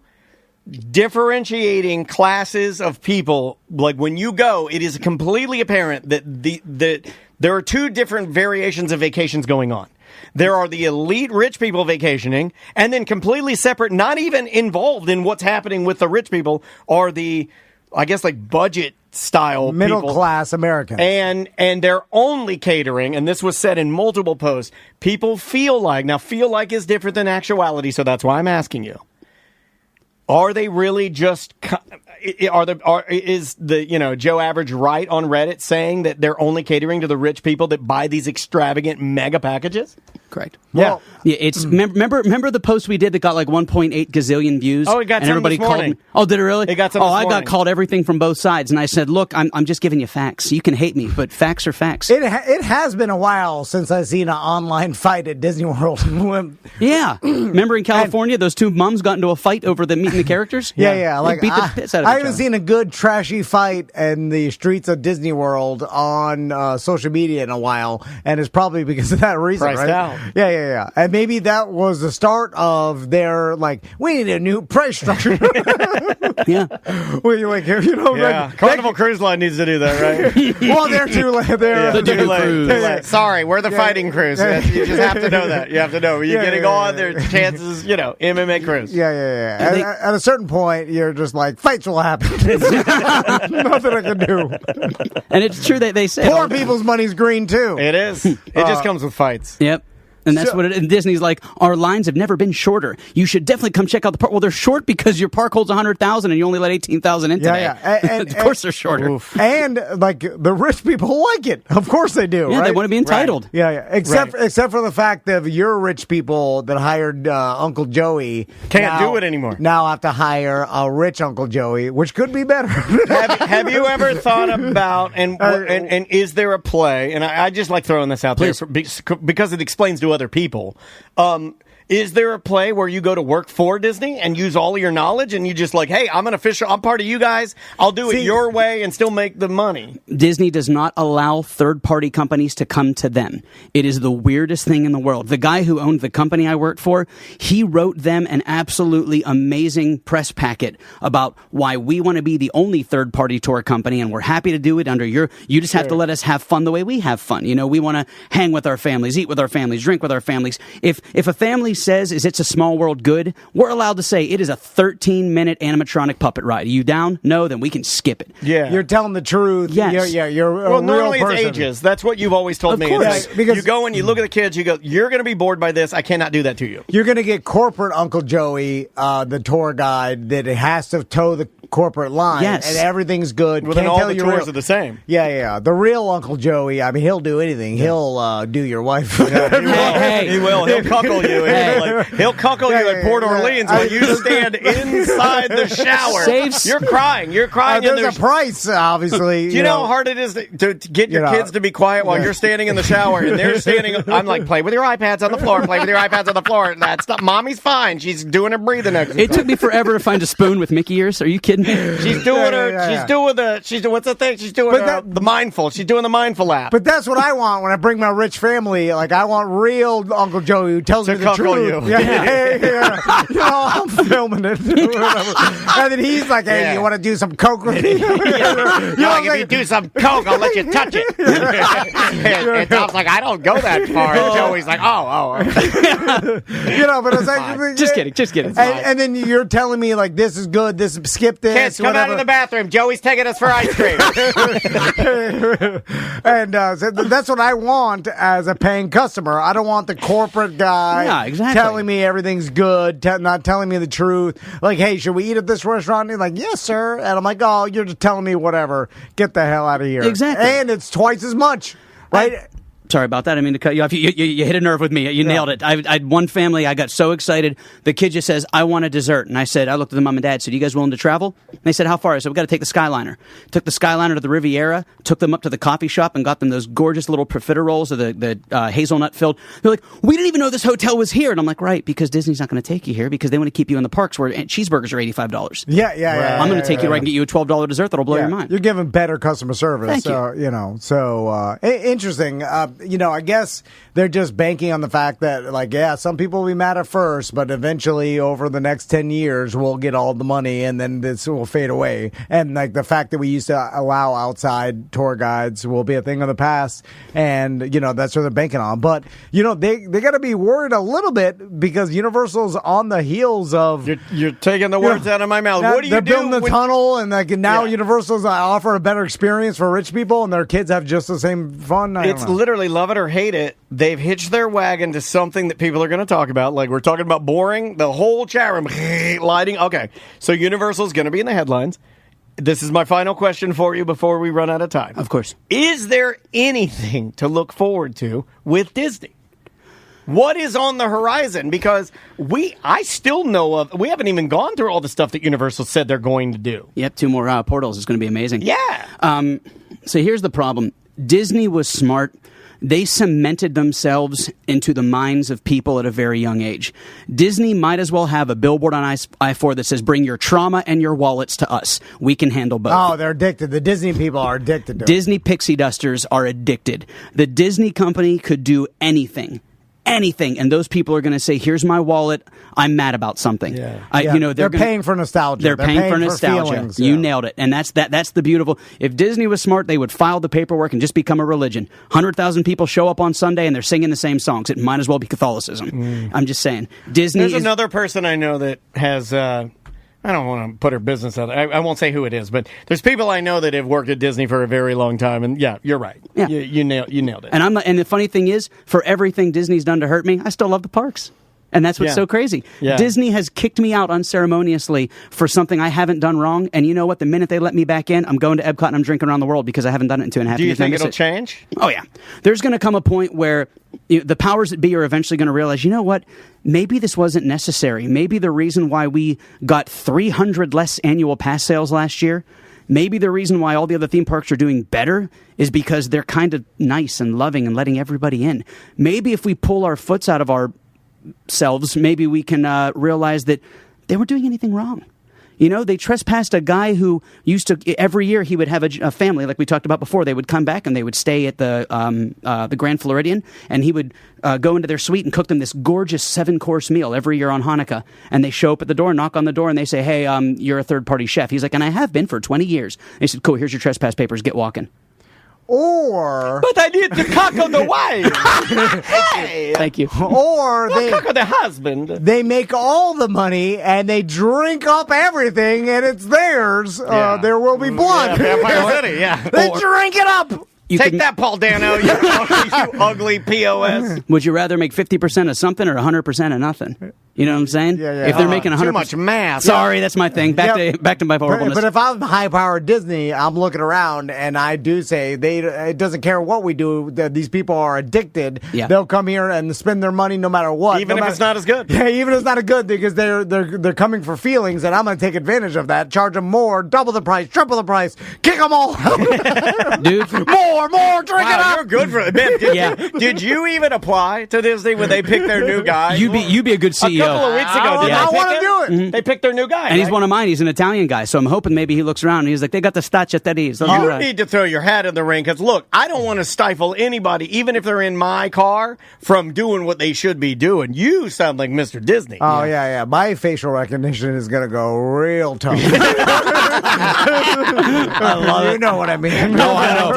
differentiating classes of people. Like when you go, it is completely apparent that there are 2 different variations of vacations going on. There are the elite rich people vacationing, and then completely separate, not even involved in what's happening with the rich people, are the, I guess, like budget style middle people. Class Americans. And they're only catering, and this was said in multiple posts, people feel like is different than actuality, so that's why I'm asking you. Are they really just... Is the Joe Average right on Reddit saying that they're only catering to the rich people that buy these extravagant mega packages? Correct. Well, yeah. It's remember the post we did that got like 1.8 gazillion views. Oh, it got and everybody this called morning. me. Oh, did it really? It got some. I got called everything from both sides, and I said, "Look, I'm just giving you facts. You can hate me, but facts are facts." It has been a while since I've seen an online fight at Disney World. Yeah, remember in California, those 2 mums got into a fight over the meeting the characters. Yeah. Like beat the piss out of I each haven't other. seen a good trashy fight in the streets of Disney World on social media in a while, and it's probably because of that reason. Priced right? out. Yeah. And maybe that was the start of their, like, we need a new price structure. Yeah. Carnival Cruise Line needs to do that, right? Well, they're too late. The too late. cruise. Sorry, we're the fighting cruise. You just have to know that. You have to know. When you're getting on, there's chances, MMA cruise. Yeah. At a certain point, you're just like, fights will happen. Nothing I can do. And it's true that they say poor people's money's green, too. It is. It just comes with fights. Yep. And that's what and Disney's like, our lines have never been shorter. You should definitely come check out the park. Well, they're short because your park holds 100,000 and you only let 18,000 in today. And, of course they're shorter. And, like, the rich people like it. Of course they do, Yeah, right? they want to be entitled. Right. Yeah. Except for the fact that your rich people that hired Uncle Joey can't do it anymore. Now have to hire a rich Uncle Joey, which could be better. have you ever thought about, and is there a play, and I just like throwing this out there because it explains to other people. Is there a play where you go to work for Disney and use all of your knowledge and you just like, hey, I'm part of you guys. I'll do it your way and still make the money. Disney does not allow third-party companies to come to them. It is the weirdest thing in the world. The guy who owned the company I worked for, he wrote them an absolutely amazing press packet about why we want to be the only third-party tour company and we're happy to do it under you just have to let us have fun the way we have fun. We want to hang with our families, eat with our families, drink with our families. If a family says is It's a Small World good, we're allowed to say it is a 13-minute animatronic puppet ride. Are you down? No, then we can skip it. Yeah. You're telling the truth. Yes. You're a normally real person. It's ages. That's what you've always told of me. Course. Like, because you go and you look at the kids, you go, you're going to be bored by this. I cannot do that to you. You're going to get corporate Uncle Joey, the tour guide, that has to toe the corporate line. Yes. And everything's good. Well, then all the tours are the same. Yeah. The real Uncle Joey, I mean, he'll do anything. He'll do your wife. He will. He'll cuckle you. He'll cuckle you in Port Orleans while you stand inside the shower. You're crying. There's a price, obviously. Do you know how hard it is to get your kids to be quiet while you're standing in the shower and they're standing? I'm like, play with your iPads on the floor. Play with your iPads on the floor. That's not. Mommy's fine. She's doing her breathing exercise. It took me forever to find a spoon with Mickey ears. Are you kidding me? She's doing what's the thing? She's doing the mindful. She's doing the mindful app. But that's what I want when I bring my rich family. Like, I want real Uncle Joey who tells me the truth. You. Yeah. I'm filming it. And then he's like, hey, you want to do some coke with me? If you do some coke, I'll let you touch it. And Tom's like, I don't go that far. And Joey's like, oh. But it's like, just kidding. And then you're telling me, like, this is good, skip this. Kids, come out of the bathroom. Joey's taking us for ice cream. And so that's what I want as a paying customer. I don't want the corporate guy telling me everything's good, not telling me the truth. Like, hey, should we eat at this restaurant? And he's like, yes, sir. And I'm like, oh, you're just telling me whatever. Get the hell out of here. Exactly. And it's twice as much, right? Sorry about that. I mean to cut you off. You hit a nerve with me. You nailed it. I had one family. I got so excited. The kid just says, I want a dessert. And I looked at the mom and dad, said, you guys willing to travel? And they said, how far? I said, we got to take the Skyliner. Took the Skyliner to the Riviera, took them up to the coffee shop and got them those gorgeous little profiteroles of the hazelnut filled. They're like, we didn't even know this hotel was here. And I'm like, right, because Disney's not going to take you here because they want to keep you in the parks where cheeseburgers are $85. Yeah. I'm going to take you where I can get you a $12 dessert that'll blow your mind. You're giving better customer service. Thank you. So interesting. I guess they're just banking on the fact that, like, some people will be mad at first, but eventually over the next 10 years, we'll get all the money and then this will fade away. And, like, the fact that we used to allow outside tour guides will be a thing of the past. And, that's what they're banking on. But, they got to be worried a little bit because Universal's on the heels of... You're taking the words out of my mouth. What do you do? They're building the tunnel and, like, now Universal's offer a better experience for rich people and their kids have just the same fun. It's literally love it or hate it. They've hitched their wagon to something that people are going to talk about. Like, we're talking about boring, the whole chat room lighting. Okay, so Universal's going to be in the headlines. This is my final question for you before we run out of time. Of course. Is there anything to look forward to with Disney? What is on the horizon? Because I still know of, we haven't even gone through all the stuff that Universal said they're going to do. Yep, 2 more portals is going to be amazing. Yeah. So here's the problem. Disney was smart. They cemented themselves into the minds of people at a very young age. Disney might as well have a billboard on I-4 that says, bring your trauma and your wallets to us. We can handle both. Oh, they're addicted. The Disney people are addicted to it. Disney pixie dusters are addicted. The Disney company could do anything anything, and those people are going to say, "Here's my wallet. I'm mad about something." They're paying for nostalgia. They're paying for nostalgia. Feelings, you nailed it, and that's the beautiful. If Disney was smart, they would file the paperwork and just become a religion. 100,000 people show up on Sunday and they're singing the same songs. It might as well be Catholicism. I'm just saying. Disney. There's another person I know that has. I don't want to put her business out. I won't say who it is, but there's people I know that have worked at Disney for a very long time, and yeah, you're right. Yeah. You nailed it. And the funny thing is, for everything Disney's done to hurt me, I still love the parks. And that's what's so crazy. Yeah. Disney has kicked me out unceremoniously for something I haven't done wrong. And you know what? The minute they let me back in, I'm going to Epcot and I'm drinking around the world because I haven't done it in 2.5 years. Do you think it'll change? Oh, yeah. There's going to come a point where the powers that be are eventually going to realize, you know what? Maybe this wasn't necessary. Maybe the reason why we got 300 less annual pass sales last year, maybe the reason why all the other theme parks are doing better is because they're kind of nice and loving and letting everybody in. Maybe if we pull our foots out of our selves, maybe we can realize that they weren't doing anything wrong. You know, they trespassed a guy who used to, every year he would have a family, like we talked about before. They would come back and they would stay at the Grand Floridian, and he would go into their suite and cook them this gorgeous 7-course meal every year on Hanukkah. And they show up at the door, knock on the door, and they say, "Hey, you're a third-party chef." He's like, "And I have been for 20 years. They said, "Cool, here's your trespass papers, get walking." Or... But I need to cuckoo the wife. Hey. Thank you. Or they cuckoo the husband. They make all the money and they drink up everything and it's theirs. There will be blood. Vampire City, They drink it up. Take that, Paul Dano, you ugly POS. Would you rather make 50% of something or 100% of nothing? You know what I'm saying? Yeah. If they're making 100%. Too much math. Sorry, that's my thing. Back to my horribleness. But if I'm high-powered Disney, I'm looking around and I do say it doesn't care what we do. These people are addicted. Yeah. They'll come here and spend their money no matter what. Even if it's not as good. Yeah, even if it's not as good because they're coming for feelings, and I'm going to take advantage of that. Charge them more, double the price, triple the price, kick them all out. Dude. More, drink it up. You're good for it. Ben, did you even apply to Disney when they picked their new guy? You'd be a good CEO. A couple of weeks ago, I want to do it. Mm-hmm. They picked their new guy. And he's one of mine. He's an Italian guy. So I'm hoping maybe he looks around and he's like, they got the stacciatelles. You need to throw your hat in the ring because, look, I don't want to stifle anybody, even if they're in my car, from doing what they should be doing. You sound like Mr. Disney. Oh, yeah. My facial recognition is going to go real tough. I love it. You know what I mean. No, I know.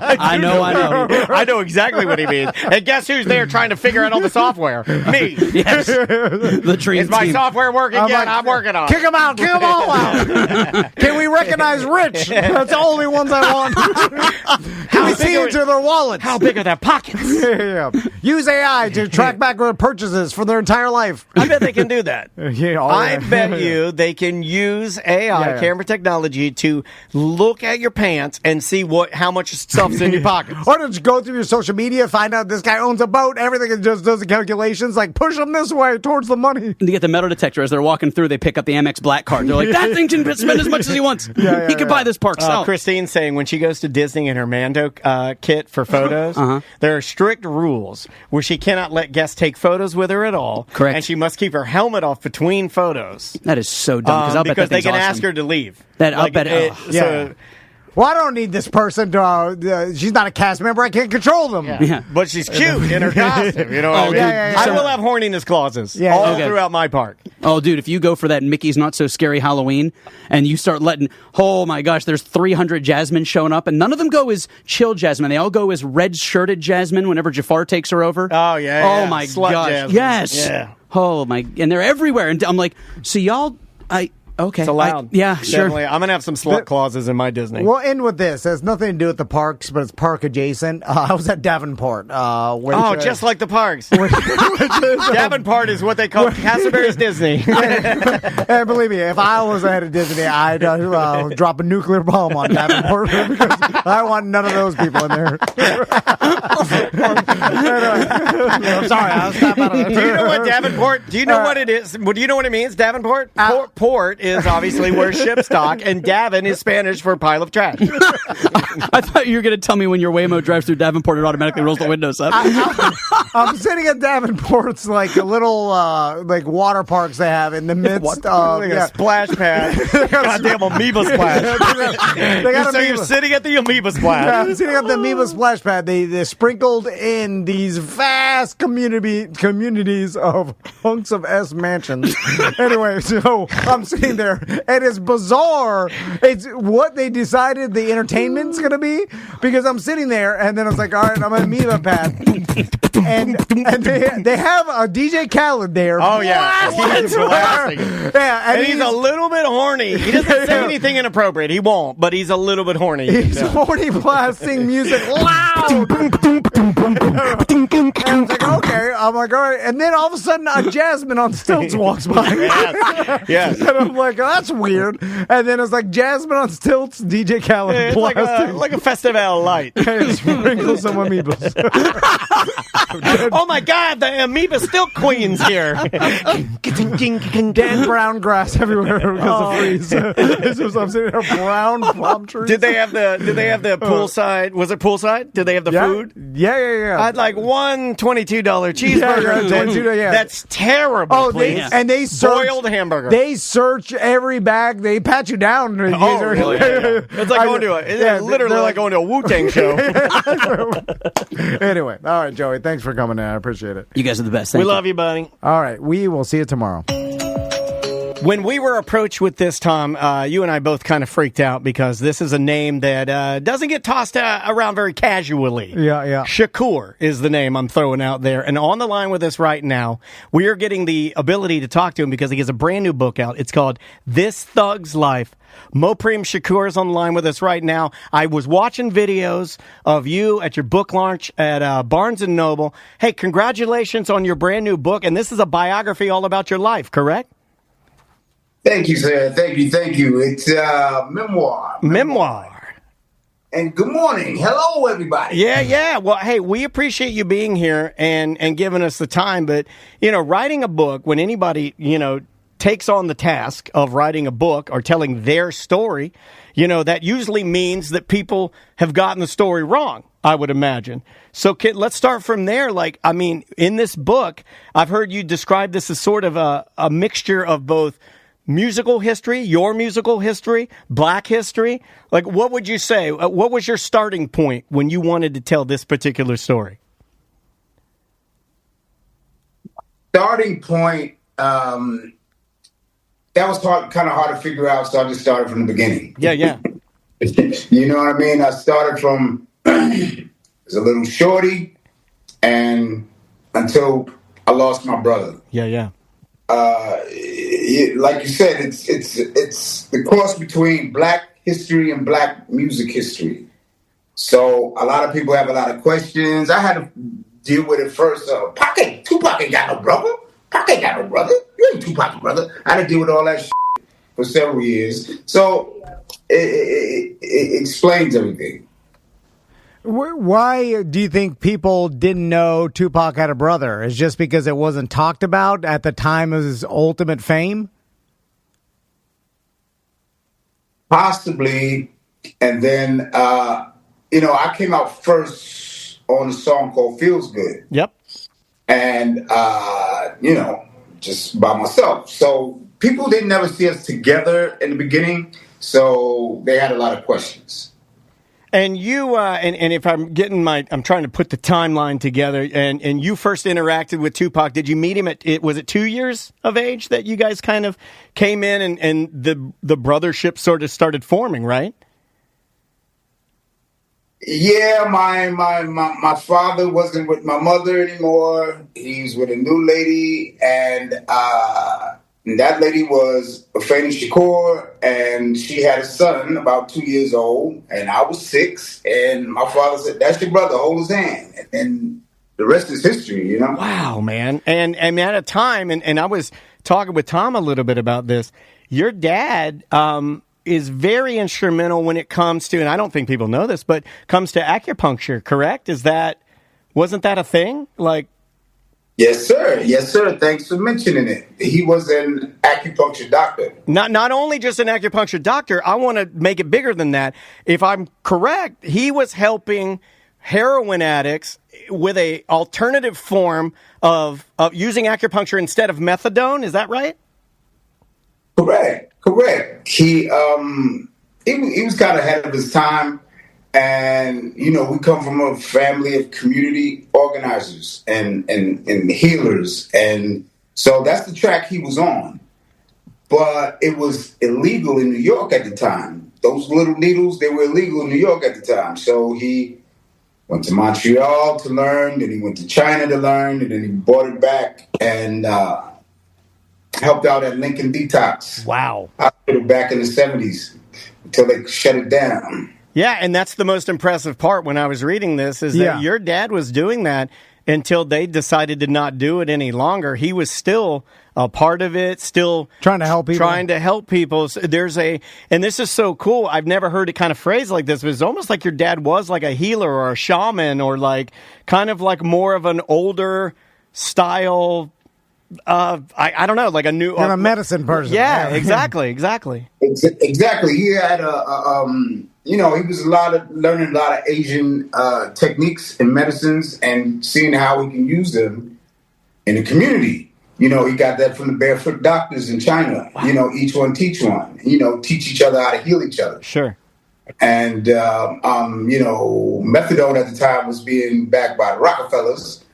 I know. I know exactly what he means. And guess who's there trying to figure out all the software? Me. Yes. The dream Is my team. software working yet? I'm working on it. Kick them out. Kick them all out. Can we recognize Rich? That's the only ones I want. Can we see into their wallets? How big are their pockets? Use AI to track back their purchases for their entire life. I bet they can do that. I bet bet you they can use AI camera technology to look at your pants and see how much stuff's in your pockets. Or just go through your social media, find out this guy owns a boat, everything, and just does the calculations, like push him this way towards the money. They get the metal detector as they're walking through. They pick up the Amex Black card. They're like, that thing can spend as much as he wants. He can buy this park. Christine's saying when she goes to Disney in her Mando kit for photos, there are strict rules where she cannot let guests take photos with her at all. Correct. And she must keep her helmet off between photos. That is so dumb because they can ask her to leave. I'll bet. Well, I don't need this person to. She's not a cast member. I can't control them. Yeah. But she's cute in her costume. You know what I mean? I will have horniness clauses all throughout my park. Oh, dude, if you go for that Mickey's Not So Scary Halloween and you start letting, oh my gosh, there's 300 Jasmine showing up, and none of them go as chill Jasmine. They all go as red-shirted Jasmine whenever Jafar takes her over. Oh, yeah. Oh, my Slut gosh. Jasmine. Yes. Yeah. Oh, my. And they're everywhere. And I'm like, so y'all, okay. It's allowed. Sure. Definitely. I'm going to have some slut clauses in my Disney. We'll end with this. It has nothing to do with the parks, but it's park adjacent. I was at Davenport. Just like the parks. Davenport is what they call Castleberry's Disney. And believe me, if I was head of Disney, I'd drop a nuclear bomb on Davenport because I want none of those people in there. I'm sorry, I'll stop out of that. Do you know what Davenport? Do you know what it is? Do you know what it means? Davenport? Port is obviously where ships dock, and Davin is Spanish for pile of trash. I thought you were going to tell me when your Waymo drives through Davenport, it automatically rolls the windows up. I'm sitting at Davenport's, like a little like water parks they have in the midst of like a splash pad. Goddamn amoeba splash. You're sitting at the amoeba splash. Yeah, I'm sitting at the amoeba splash pad. They sprinkled in these vast communities of hunks of S mansions. Anyway, so I'm sitting there, and it's bizarre. It's what they decided the entertainment's going to be, because I'm sitting there, and then I was like, all right, I'm an amoeba pad. And they have a DJ Khaled there. Oh, yeah. He's blasting. Yeah, and he's a little bit horny. He doesn't say anything inappropriate. He won't, but he's a little bit horny. He's horny blasting music loud. And I was like, okay. I'm like, all right. And then all of a sudden, Jasmine on stilts walks by. Yes. And I'm like, oh, that's weird. And then it's like Jasmine on stilts, DJ Khaled It's blasting. like a festival light. And sprinkle some amoebas. Oh my God, the amoeba still queen's here. Dead brown grass everywhere because of freeze. I'm sitting there, brown palm trees. Did they have the poolside? Was it poolside? Did they have the food? Yeah. I'd like one $22 cheeseburger. Yeah. That's terrible. Oh, please. they search, boiled hamburger. They search every bag. They pat you down. Oh, really? Yeah. It's like going to literally like going to a Wu-Tang show. Anyway, all right, Joey. Thanks for coming in. I appreciate it. You guys are the best. We love you, buddy. All right, we will see you tomorrow. When we were approached with this, Tom, you and I both kind of freaked out because this is a name that doesn't get tossed around very casually. Yeah. Shakur is the name I'm throwing out there. And on the line with us right now, we are getting the ability to talk to him because he has a brand new book out. It's called This Thug's Life. Moprim Shakur is on the line with us right now. I was watching videos of you at your book launch at Barnes & Noble. Hey, congratulations on your brand new book. And this is a biography all about your life, correct? Thank you, sir. Thank you. It's memoir. And good morning. Hello, everybody. Yeah. Well, hey, we appreciate you being here and giving us the time. But, writing a book, when anybody, takes on the task of writing a book or telling their story, that usually means that people have gotten the story wrong, I would imagine. So let's start from there. In this book, I've heard you describe this as sort of a mixture of both musical history, your musical history, black history. What would you say? What was your starting point when you wanted to tell this particular story? Starting point, that was kind of hard to figure out, so I just started from the beginning. Yeah. You know what I mean? I started from as a little shorty and until I lost my brother. Yeah. Like you said, it's the cross between black history and black music history. So a lot of people have a lot of questions. I had to deal with it first. Tupac ain't got no brother. Pac ain't got no brother. You ain't Tupac's brother. I had to deal with all that shit for several years. So it explains everything. Why do you think people didn't know Tupac had a brother? Is just because it wasn't talked about at the time of his ultimate fame? Possibly. And then, I came out first on a song called Feels Good. Yep. And, just by myself. So people didn't never see us together in the beginning. So they had a lot of questions. And you, and if I'm trying to put the timeline together, and you first interacted with Tupac, did you meet him was it 2 years of age that you guys kind of came in and the brothership sort of started forming, right? Yeah, my father wasn't with my mother anymore. He's with a new lady, and that lady was Afeni Shakur, and she had a son about 2 years old, and I was 6. And my father said, "That's your brother. Hold his hand." And the rest is history, Wow, man. And at a time, and I was talking with Tom a little bit about this. Your dad is very instrumental when it comes to, and I don't think people know this, but comes to acupuncture. Correct? Wasn't that a thing? Yes, sir. Yes, sir. Thanks for mentioning it. He was an acupuncture doctor. Not only just an acupuncture doctor, I want to make it bigger than that. If I'm correct, he was helping heroin addicts with a alternative form of using acupuncture instead of methadone. Is that right? Correct. He was kind of ahead of his time. And, we come from a family of community organizers and healers. And so that's the track he was on. But it was illegal in New York at the time. Those little needles, they were illegal in New York at the time. So he went to Montreal to learn, then he went to China to learn, and then he brought it back and helped out at Lincoln Detox. Wow. Hospital back in the 70s until they shut it down. Yeah, and that's the most impressive part when I was reading this is that your dad was doing that until they decided to not do it any longer. He was still a part of it, still trying to help people. So and this is so cool. I've never heard it kind of phrased like this, but it's almost like your dad was like a healer or a shaman or like kind of like more of an older style. I don't know, like a new a medicine person. Yeah, exactly. Exactly. He had he was learning a lot of Asian techniques and medicines and seeing how we can use them in the community. He got that from the barefoot doctors in China. Wow. Each one teach one. Teach each other how to heal each other. Sure. And methadone at the time was being backed by the Rockefellers.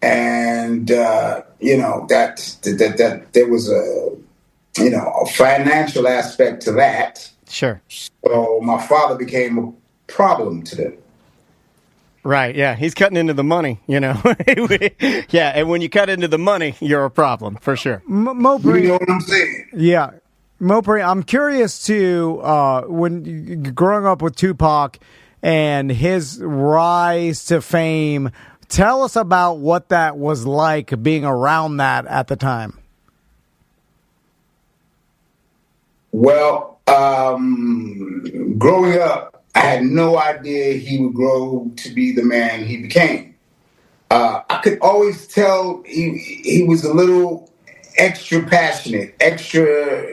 And that there was a financial aspect to that. Sure. So my father became a problem to them. Right. Yeah, he's cutting into the money. Yeah, and when you cut into the money, you're a problem for sure. Mopri, you know what I'm saying? Yeah, Mopri, I'm curious to when growing up with Tupac and his rise to fame. Tell us about what that was like being around that at the time. Well, growing up, I had no idea he would grow to be the man he became. I could always tell he was a little extra passionate, extra,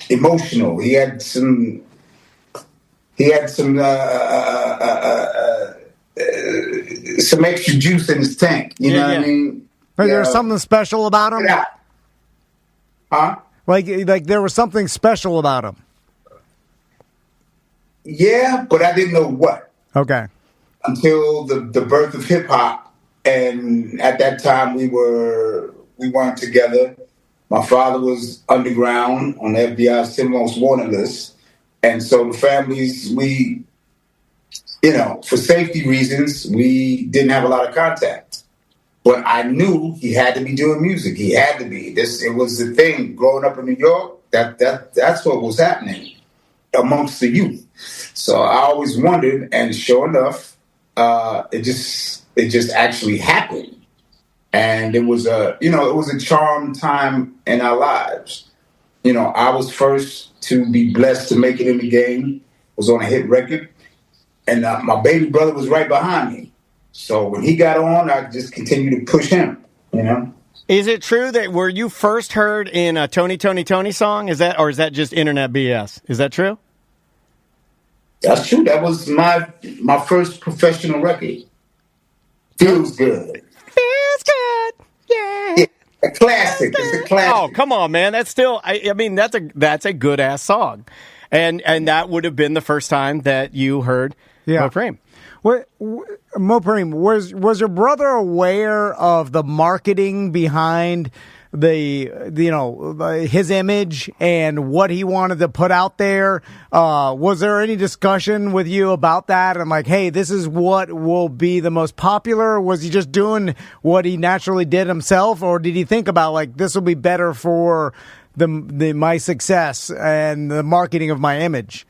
emotional. He had some extra juice in his tank. You know what I mean? There's something special about him? Yeah. Huh? Like there was something special about him. Yeah, but I didn't know what. Okay. Until the birth of hip hop. And at that time we weren't together. My father was underground on the FBI's 10 most wanted list. And so the families, for safety reasons, we didn't have a lot of contact. But I knew he had to be doing music. He had to be. It was the thing. Growing up in New York, that's what was happening amongst the youth. So I always wondered, and sure enough, it just actually happened. And it was a charmed time in our lives. I was first to be blessed to make it in the game. Was on a hit record. And my baby brother was right behind me. So when he got on, I just continued to push him, Is it true that were you first heard in a Tony song? Is that just internet BS? Is that true? That's true. That was my first professional record. Feels good. Feels good. Yeah. A classic. It's a classic. Oh, come on, man. That's still, I mean, that's a good ass song. And that would have been the first time that you heard Mopri. Mopri, was your brother aware of the marketing behind his image and what he wanted to put out there? Was there any discussion with you about that? And like, hey, this is what will be the most popular? Or was he just doing what he naturally did himself? Or did he think about like, this will be better for my success and the marketing of my image?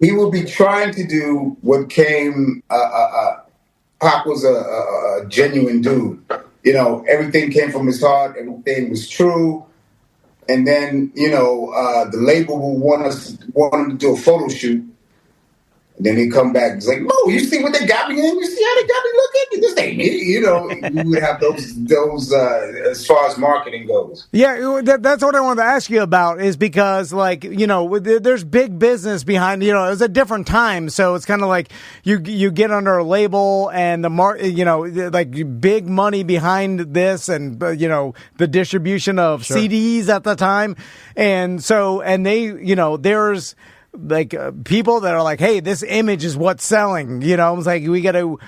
He will be trying to do what came. Pac was a genuine dude. Everything came from his heart. Everything was true. And then, the label will want him to do a photo shoot. And then he come back. He's like, "No, you see what they got me in? You see how they got me looking? This ain't same. You know, you would have those as far as marketing goes. Yeah, that's what I wanted to ask you about, is because, like, you know, there's big business behind, you know, it was a different time. So it's kind of like you get under a label and you know, like big money behind this and, you know, the distribution of CDs at the time. And so, and they, you know, there's like people that are like, hey, this image is what's selling. You know, it's like we got to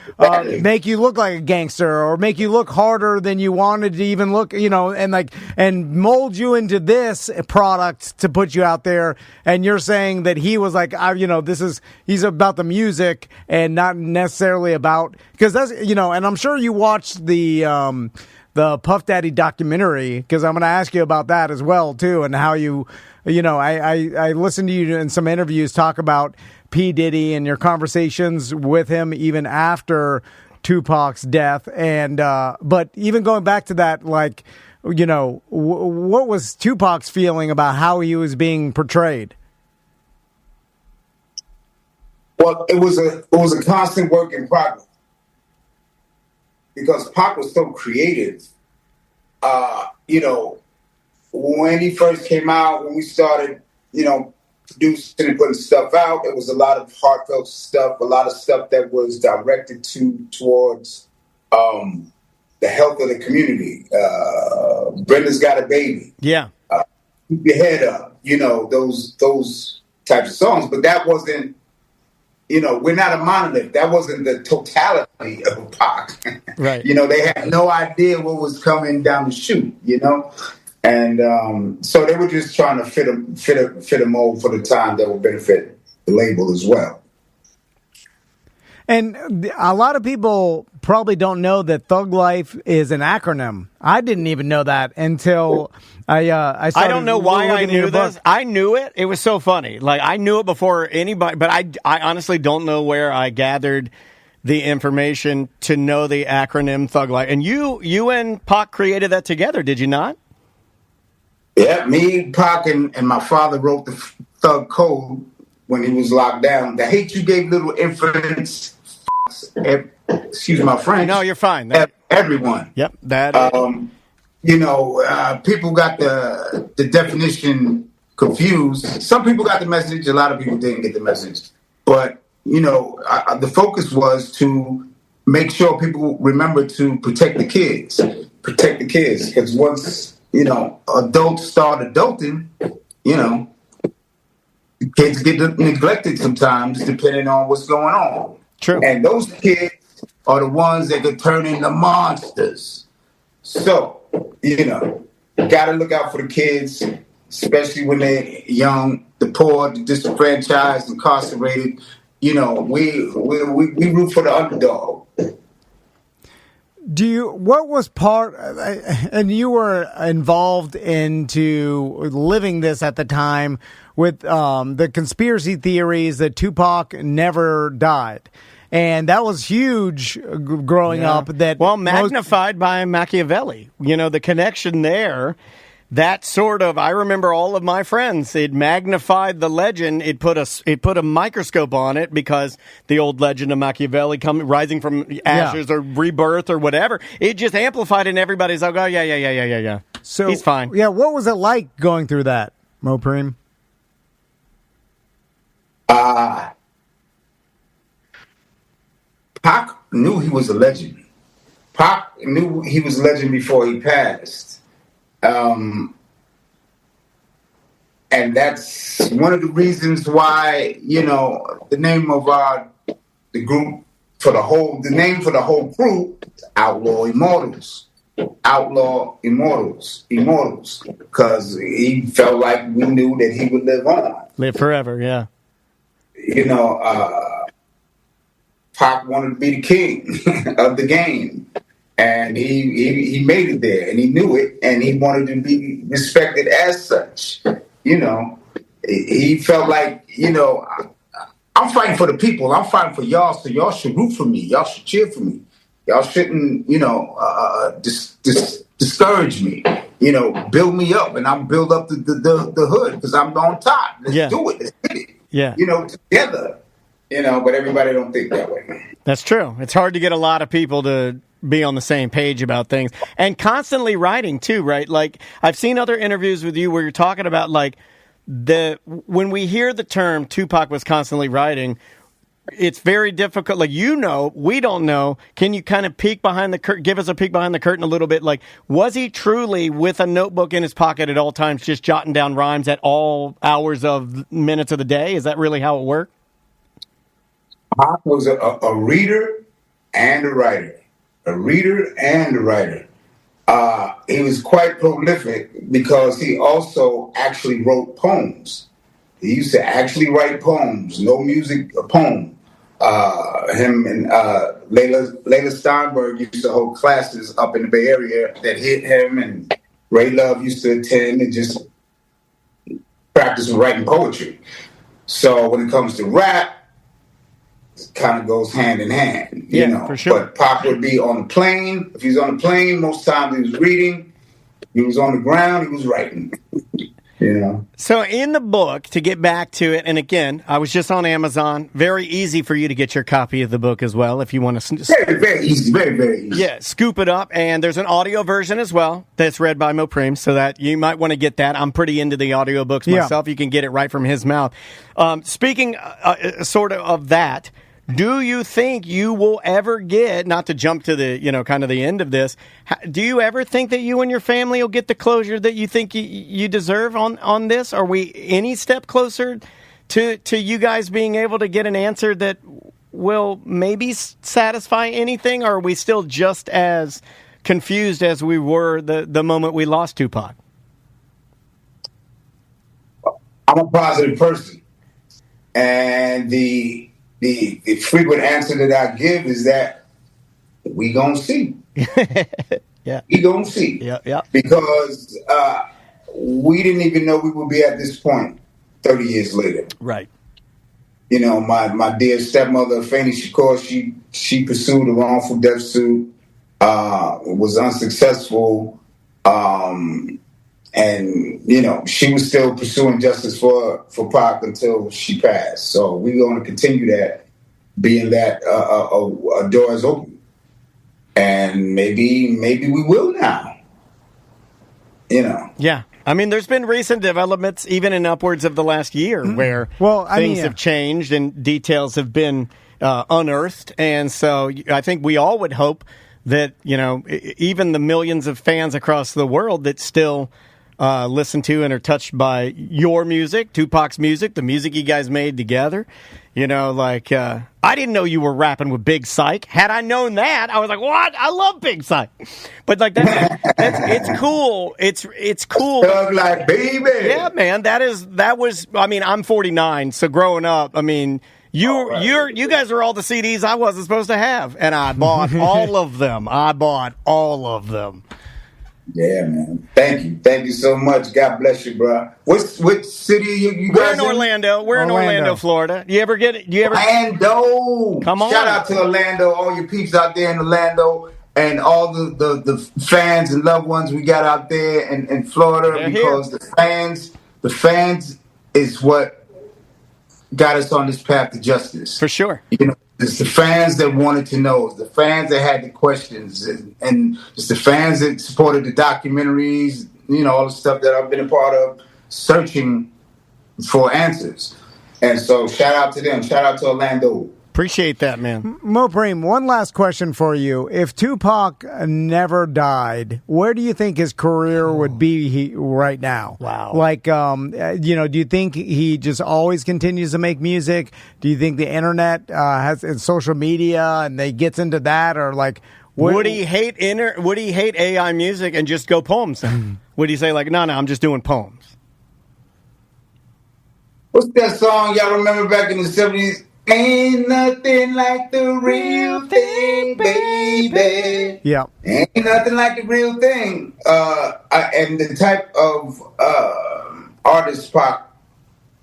make you look like a gangster or make you look harder than you wanted to even look, you know, and mold you into this product to put you out there. And you're saying that he was like, you know, he's about the music and not necessarily about, because that's, you know, and I'm sure you watched the Puff Daddy documentary, because I'm going to ask you about that as well too, and how you know, I listened to you in some interviews talk about P. Diddy and your conversations with him even after Tupac's death, and but even going back to that, like, you know, what was Tupac's feeling about how he was being portrayed? Well, it was a constant work in progress, because Pac was so creative. You know, when he first came out, when we started, you know, producing and putting stuff out, it was a lot of heartfelt stuff, a lot of stuff that was directed towards the health of the community. Brenda's Got a Baby. Yeah. Keep Your Head Up. You know, those types of songs. But that wasn't, you know, we're not a monolith. That wasn't the totality of Pac. Right. You know, they had no idea what was coming down the chute, you know? And so they were just trying to fit a mold for the time that would benefit the label as well. And a lot of people probably don't know that Thug Life is an acronym. I didn't even know that until I started. I don't know why I knew this. I knew it. It was so funny. Like, I knew it before anybody, but I honestly don't know where I gathered the information to know the acronym Thug Life. And you and Pac created that together, did you not? Yeah, me, Pac, and my father wrote the Thug Code when he was locked down. The hate you gave little infants, excuse my French. No, you're fine. Everyone. Yep. That. You know, people got the definition confused. Some people got the message. A lot of people didn't get the message. But, you know, the focus was to make sure people remember to protect the kids. Protect the kids. Because once, you know, adults start adulting, you know, kids get neglected sometimes depending on what's going on. True. And those kids are the ones that could turn into monsters. So, you know, got to look out for the kids, especially when they're young, the poor, the disenfranchised, incarcerated. You know, we root for the underdog. What was part, and you were involved into living this at the time with the conspiracy theories that Tupac never died. And that was huge growing up. Magnified by Machiavelli. You know, the connection there. That sort of, I remember all of my friends, it magnified the legend. It put a microscope on it, because the old legend of Machiavelli rising from ashes or rebirth or whatever, it just amplified, and everybody's like, oh, yeah. So he's fine. Yeah, what was it like going through that, Mopreem? Pac knew he was a legend. Pac knew he was a legend before he passed. And that's one of the reasons why, you know, the name of the group the name for the whole crew, Outlaw Immortals. Outlaw Immortals. Because he felt like we knew that he would live on. Live forever, yeah. You know, Pac wanted to be the king of the game. And he made it there, and he knew it, and he wanted to be respected as such. You know, he felt like, you know, I'm fighting for the people. I'm fighting for y'all, so y'all should root for me. Y'all should cheer for me. Y'all shouldn't, you know, discourage me. You know, build me up, and I'll build up the hood, because I'm on top. Let's do it. Let's get it. Yeah. You know, together. You know, but everybody don't think that way. That's true. It's hard to get a lot of people to be on the same page about things, and constantly writing too, right? Like I've seen other interviews with you where you're talking about like when we hear the term Tupac was constantly writing, it's very difficult. Like, we don't know. Can you kind of peek behind the curtain, give us a peek behind the curtain a little bit? Like, was he truly with a notebook in his pocket at all times, just jotting down rhymes at all hours of minutes of the day? Is that really how it worked? Pac was a reader and a writer. A reader and a writer. He was quite prolific because he also actually wrote poems. He used to actually write poems, no music, a poem. Him and Layla Steinberg used to hold classes up in the Bay Area that him and Ray Love used to attend and just practice writing poetry. So when it comes to rap, it kind of goes hand in hand, you know. For sure. But Pac would be on the plane. If he's on the plane, most times he was reading. He was on the ground, he was writing. You know. So in the book, to get back to it, and again, I was just on Amazon. Very easy for you to get your copy of the book as well if you want to. Very, very easy. Very, very easy. Yeah, scoop it up. And there's an audio version as well that's read by Mopreme, so that you might want to get that. I'm pretty into the audiobooks myself. You can get it right from his mouth. Speaking sort of that, do you think you will ever get, not to jump to the, kind of the end of this, do you ever think that you and your family will get the closure that you think you deserve on this? Are we any step closer to you guys being able to get an answer that will maybe satisfy anything? Or are we still just as confused as we were the moment we lost Tupac? I'm a positive person. And the frequent answer that I give is that we gonna see. Yeah, we gonna see. Yeah. Because we didn't even know we would be at this point 30 years later. Right. You know, my dear stepmother, Fanny Shakur, she pursued a wrongful death suit, was unsuccessful, and she was still pursuing justice for Pac until she passed. So we're going to continue that, being that a door is open, and maybe we will now. Yeah. I mean, there's been recent developments, even in upwards of the last year, where things have changed and details have been unearthed. And so I think we all would hope that, even the millions of fans across the world that still listen to and are touched by your music, Tupac's music, the music you guys made together. I didn't know you were rapping with Big Psych. Had I known that, I was like, what? I love Big Psych. But it's cool. It's cool. Thug like baby. Yeah, man. That was. I mean, I'm 49, so growing up, I mean, you guys are all the CDs I wasn't supposed to have, and I bought all of them. Yeah, man. Thank you so much. God bless you, bro. Which city you guys We're in Orlando. We're in Orlando, Florida. You ever Orlando? Come on. Shout out to Orlando, all your peeps out there in Orlando, and all the fans and loved ones we got out there in Florida. They're because here. the fans is what got us on this path to justice. For sure. It's the fans that wanted to know. It's the fans that had the questions. And it's the fans that supported the documentaries, all the stuff that I've been a part of, searching for answers. And so shout out to them. Shout out to Orlando. Appreciate that, man. Mopreme, one last question for you. If Tupac never died, where do you think his career would be right now? Wow. Do you think he just always continues to make music? Do you think the internet has social media and they gets into that, or would he hate AI music and just go poems then? Would he say no, I'm just doing poems? What's that song y'all remember back in the 70s? Ain't nothing like the real thing, baby. Yeah. Ain't nothing like the real thing. And the type of artist Pac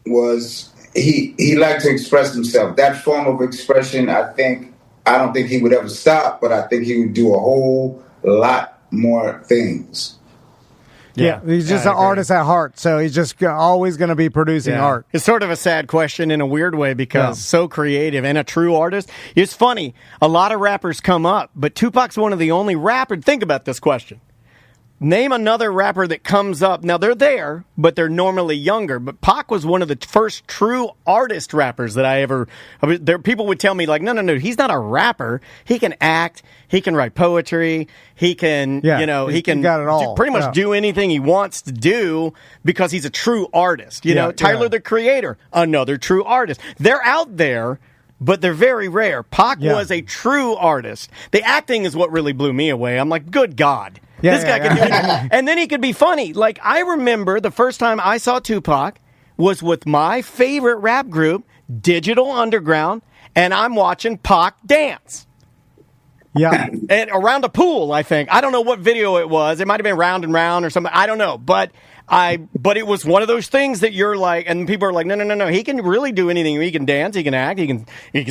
was, he liked to express himself. That form of expression, I don't think he would ever stop, but I think he would do a whole lot more things. Yeah, he's just an artist at heart, so he's just always going to be producing art. It's sort of a sad question in a weird way because so creative and a true artist. It's funny, a lot of rappers come up, but Tupac's one of the only rappers. Think about this question. Name another rapper that comes up. Now, they're there, but they're normally younger. But Pac was one of the first true artist rappers that I ever... people would tell me, like, no, he's not a rapper. He can act. He can write poetry. He can, he can got it all. pretty much do anything he wants to do because he's a true artist. You know, Tyler, the Creator, another true artist. They're out there, but they're very rare. Pac was a true artist. The acting is what really blew me away. I'm like, good God. This guy can do it. And then he could be funny. Like, I remember the first time I saw Tupac was with my favorite rap group, Digital Underground, and I'm watching Pac dance. Yeah. And around a pool, I think. I don't know what video it was. It might have been Round and Round or something. I don't know. But it was one of those things that you're like, and people are like, no. He can really do anything. He can dance. He can act. He can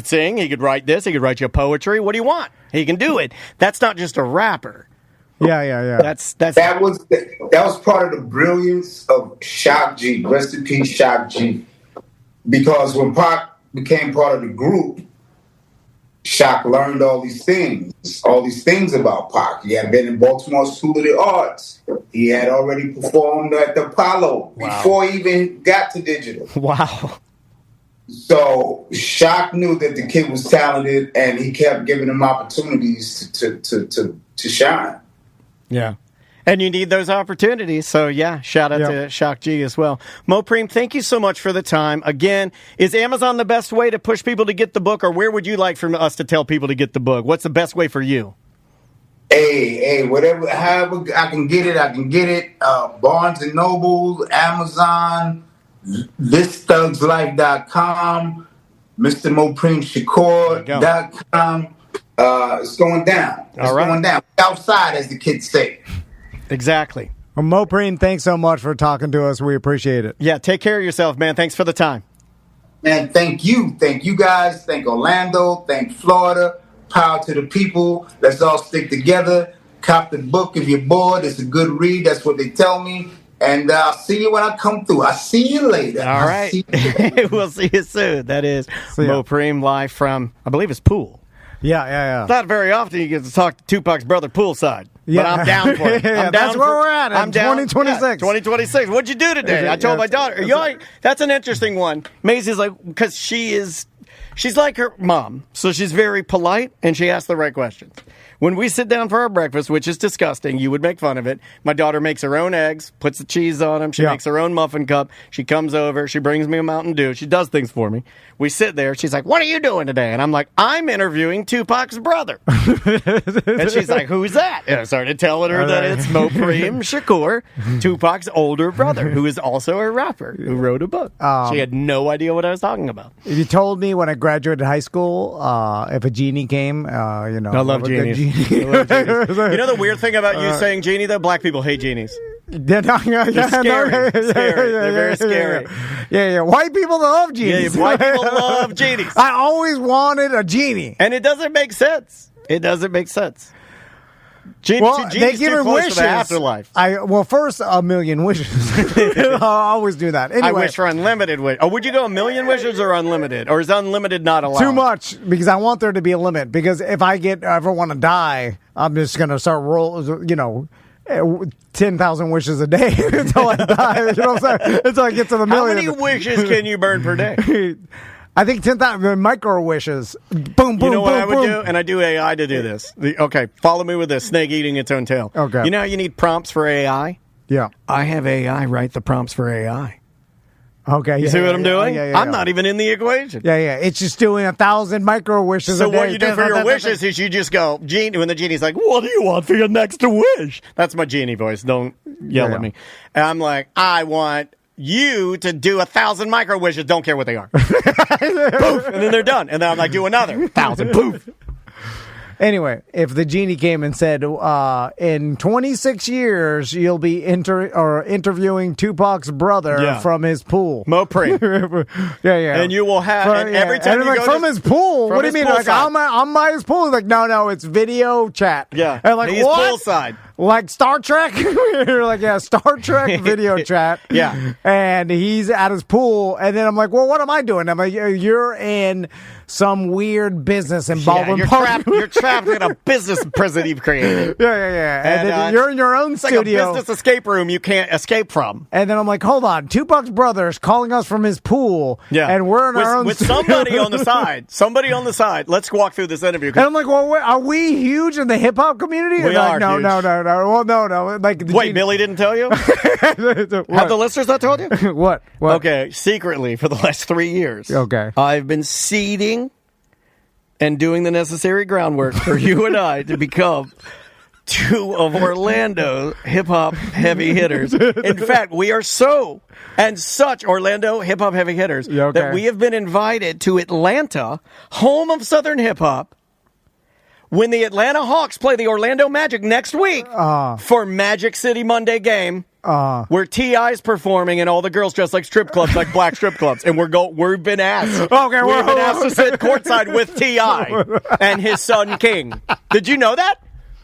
sing. He could write this. He could write you poetry. What do you want? He can do it. That's not just a rapper. Yeah. That was part of the brilliance of Shock G. Rest in peace, Shock G. Because when Pac became part of the group, Shock learned all these things about Pac. He had been in Baltimore School of the Arts. He had already performed at the Apollo before he even got to Digital. Wow. So Shock knew that the kid was talented, and he kept giving him opportunities to shine. Yeah. And you need those opportunities. So, shout out to Shock G as well. Mopreme, thank you so much for the time. Again, is Amazon the best way to push people to get the book, or where would you like for us to tell people to get the book? What's the best way for you? Hey, however I can get it. Barnes & Noble, Amazon, ThisThugsLife.com, MrMopremeShakur.com. It's going down. Going down. Outside, as the kids say. Exactly. Well, Mopreme, thanks so much for talking to us. We appreciate it. Yeah, take care of yourself, man. Thanks for the time. Man, thank you. Thank you guys. Thank Orlando. Thank Florida. Power to the people. Let's all stick together. Cop the book if you're bored. It's a good read. That's what they tell me. And I'll see you when I come through. I'll see you later. All right. We'll see you soon. That is Mopreme live from, I believe it's Pool. Yeah. Not very often you get to talk to Tupac's brother poolside. But I'm down for it. That's where we're at. I'm 2026. 2026. What'd you do today? I told my daughter. That's an interesting one. Maisie's like, because she's like her mom. So she's very polite, and she asks the right questions. When we sit down for our breakfast, which is disgusting, you would make fun of it. My daughter makes her own eggs, puts the cheese on them. She makes her own muffin cup. She comes over. She brings me a Mountain Dew. She does things for me. We sit there. She's like, what are you doing today? And I'm like, I'm interviewing Tupac's brother. And she's like, who's that? And I started telling her that it's Mopreme Shakur, Tupac's older brother, who is also a rapper who wrote a book. She had no idea what I was talking about. If you told me when I graduated high school, if a genie came, I love genies. You know the weird thing about you saying genie, though? Black people hate genies. They're scary. They're very scary. Yeah. White people love genies. Yeah, white people love genies. I always wanted a genie. And it doesn't make sense. They give her wishes. For the afterlife. First, a million wishes. I'll always do that. Anyway. I wish for unlimited wishes. Oh, would you go a million wishes or unlimited? Or is unlimited not allowed? Too much, because I want there to be a limit. Because if I ever want to die, I'm just going to start 10,000 wishes a day until I die. You know what I'm saying? Until I get to the million. How many wishes can you burn per day? I think 10,000 micro wishes. Boom, boom, You know what I would boom. do? And I do AI to do this. Okay, follow me with this. Snake eating its own tail. Okay. You know how you need prompts for AI? Yeah. I have AI write the prompts for AI. Okay. You see what I'm doing? Yeah. I'm not even in the equation. Yeah. It's just doing 1,000 micro wishes a day. So what you do for your wishes is you just go, Genie, when the genie's like, what do you want for your next wish? That's my genie voice. Don't yell at me. And I'm like, I want you to do 1,000 micro wishes. Don't care what they are. Poof. And then they're done. And then I'm like, do another 1,000. Poof. Anyway, if the genie came and said, in 26 years, you'll be interviewing Tupac's brother from his pool. Mopreme. Yeah. And you will have, every time you go from his pool? What do you mean? Like, I'm by his pool? Like, no, it's video chat. Yeah. And like, he's what? poolside. like Star Trek. We're like, yeah, Star Trek video chat. Yeah. And he's at his pool. And then I'm like, well, what am I doing? I'm like, you're in some weird business involving you're trapped in a business prison you've created. Yeah. And then you're in your own studio. Like a business escape room you can't escape from. And then I'm like, hold on, Tupac's brother's calling us from his pool. Yeah. And we're in our own with studio. somebody on the side. Somebody on the side. Let's walk through this interview. And I'm like, well, are we huge in the hip hop community? We are. No. Huge. No. Well, no. Like, wait, Billy didn't tell you? Have the listeners not told you? What? Okay, secretly for the last 3 years. Okay. I've been seeding and doing the necessary groundwork for you and I to become two of Orlando hip-hop heavy hitters. In fact, we are such Orlando hip-hop heavy hitters that we have been invited to Atlanta, home of Southern hip-hop, when the Atlanta Hawks play the Orlando Magic next week for Magic City Monday game. Where T.I.'s performing and all the girls dressed like strip clubs, like black strip clubs, and we've been asked. Okay, we've been asked to sit courtside with T.I. and his son King. Did you know that?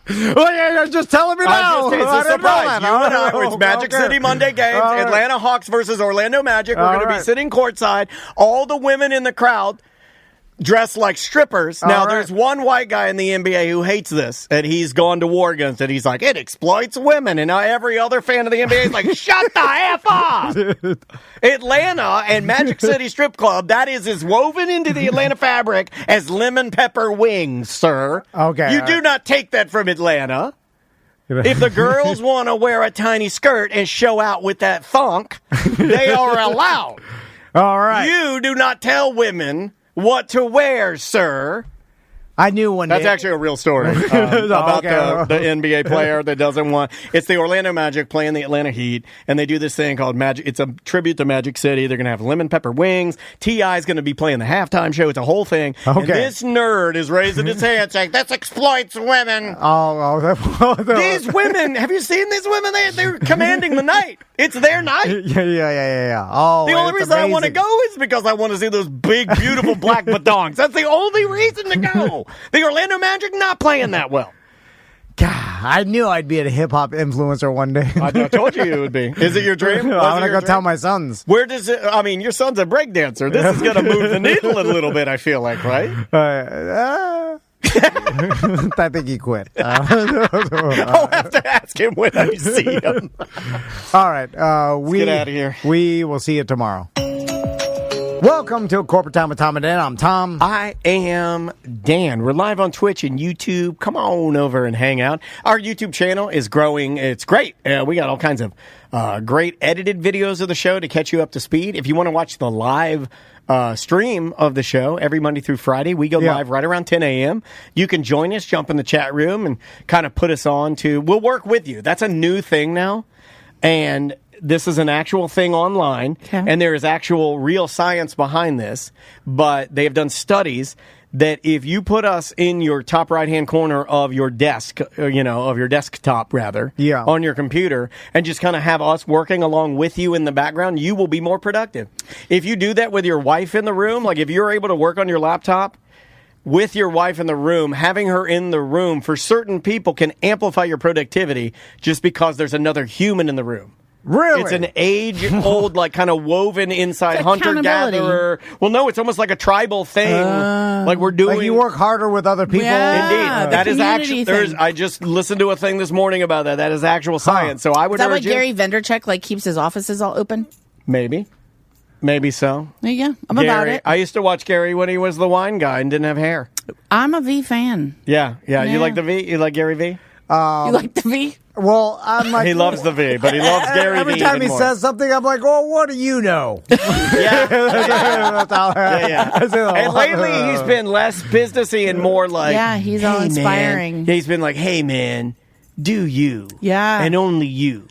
Well, yeah, just telling me now. It's a surprise. You and I, it's Magic City Monday games, Atlanta Hawks versus Orlando Magic. We're going to be sitting courtside. All the women in the crowd dressed like strippers. Now, there's one white guy in the NBA who hates this, and he's gone to war against it. He's like, it exploits women. And now every other fan of the NBA is like, shut the F up! Atlanta and Magic City Strip Club, that is as woven into the Atlanta fabric as lemon pepper wings, sir. Okay. You do not take that from Atlanta. If the girls want to wear a tiny skirt and show out with that thunk, they are allowed. All right. You do not tell women what to wear, sir. I knew one day. That's actually a real story about the NBA player that doesn't want. It's the Orlando Magic playing the Atlanta Heat, and they do this thing called Magic. It's a tribute to Magic City. They're going to have lemon pepper wings. T.I. is going to be playing the halftime show. It's a whole thing. Okay. And this nerd is raising his hand saying, this exploits women. These women, have you seen these women? They're commanding the night. It's their night. Yeah. Oh, the only reason I want to go is because I want to see those big, beautiful black badongs. That's the only reason to go. The Orlando Magic not playing that well. God, I knew I'd be a hip-hop influencer one day. I told you it would be. Is it your dream? I'm going to go tell my sons. Where does it... I mean, your son's a breakdancer. This is going to move the needle a little bit, I feel like, right? I think he quit. I'll have to ask him when I see him. All right. Let's get out of here. We will see you tomorrow. Welcome to Corporate Time with Tom and Dan. I'm Tom. I am Dan. We're live on Twitch and YouTube. Come on over and hang out. Our YouTube channel is growing. It's great. We got all kinds of great edited videos of the show to catch you up to speed. If you want to watch the live stream of the show every Monday through Friday, we go live right around 10 a.m. You can join us, jump in the chat room, and kind of put us on to... We'll work with you. That's a new thing now. And... this is an actual thing online, and there is actual real science behind this, but they have done studies that if you put us in your top right-hand corner of your desk, of your desktop, rather, on your computer, and just kind of have us working along with you in the background, you will be more productive. If you do that with your wife in the room, like if you're able to work on your laptop with your wife in the room, having her in the room for certain people can amplify your productivity just because there's another human in the room. Really? It's an age-old, like, kind of woven inside hunter-gatherer. Well, no, it's almost like a tribal thing. Like we're doing. Like you work harder with other people. Yeah, indeed, that is actually. I just listened to a thing this morning about that. That is actual science. So I would. Is that why Gary Vaynerchuk keeps his offices all open? Maybe so. There you go. I'm about it. I used to watch Gary when he was the wine guy and didn't have hair. I'm a V fan. Yeah. You like the V? You like Gary V? You like the V? Well, I'm like... He loves the V, but he loves Gary V. Every time he says something, I'm like, oh, what do you know? Yeah. And lately, he's been less businessy and more like... Yeah, he's all inspiring. Man. He's been like, hey, man, do you. Yeah. And only you.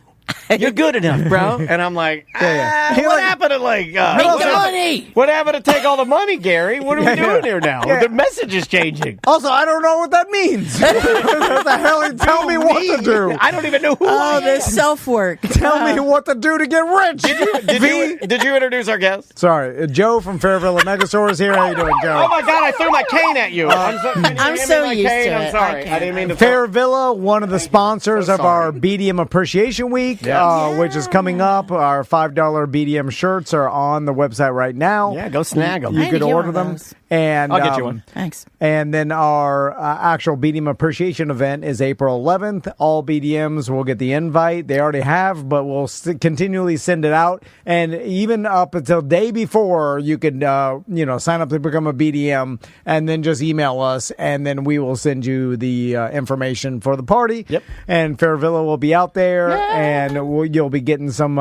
You're good enough, bro. And I'm like, what happened to Make the money. What happened to take all the money, Gary? What are we doing here now? The message is changing. Also, I don't know what that means. What the hell? Tell me what to do. I don't even know who I am. This self-work. Tell me what to do to get rich. Did you introduce our guest? Sorry, Joe from Fairville Megastore is here. How you doing, Joe? Oh my God! I threw my cane at you. I'm so used to it. I'm sorry. I didn't mean to. Fairville, one of the sponsors of our BDM Appreciation Week, which is coming up. Our $5 BDM shirts are on the website right now. Yeah, go snag them. You could order them. And I'll get you one. Thanks. And then our actual BDM Appreciation event is April 11th. All BDMs will get the invite. They already have, but we'll continually send it out. And even up until day before, you could sign up to become a BDM and then just email us, and then we will send you the information for the party. Yep. And Fairvilla will be out there, and you'll be getting some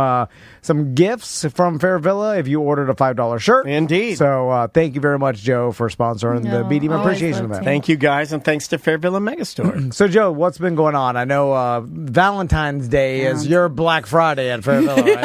gifts from Fairvilla if you ordered a $5 shirt. Indeed. So thank you very much, Joe, for sponsoring the BDM Appreciation event. Thank you, guys, and thanks to Fairville Megastore. So, Joe, what's been going on? I know Valentine's Day is your Black Friday at Fairville,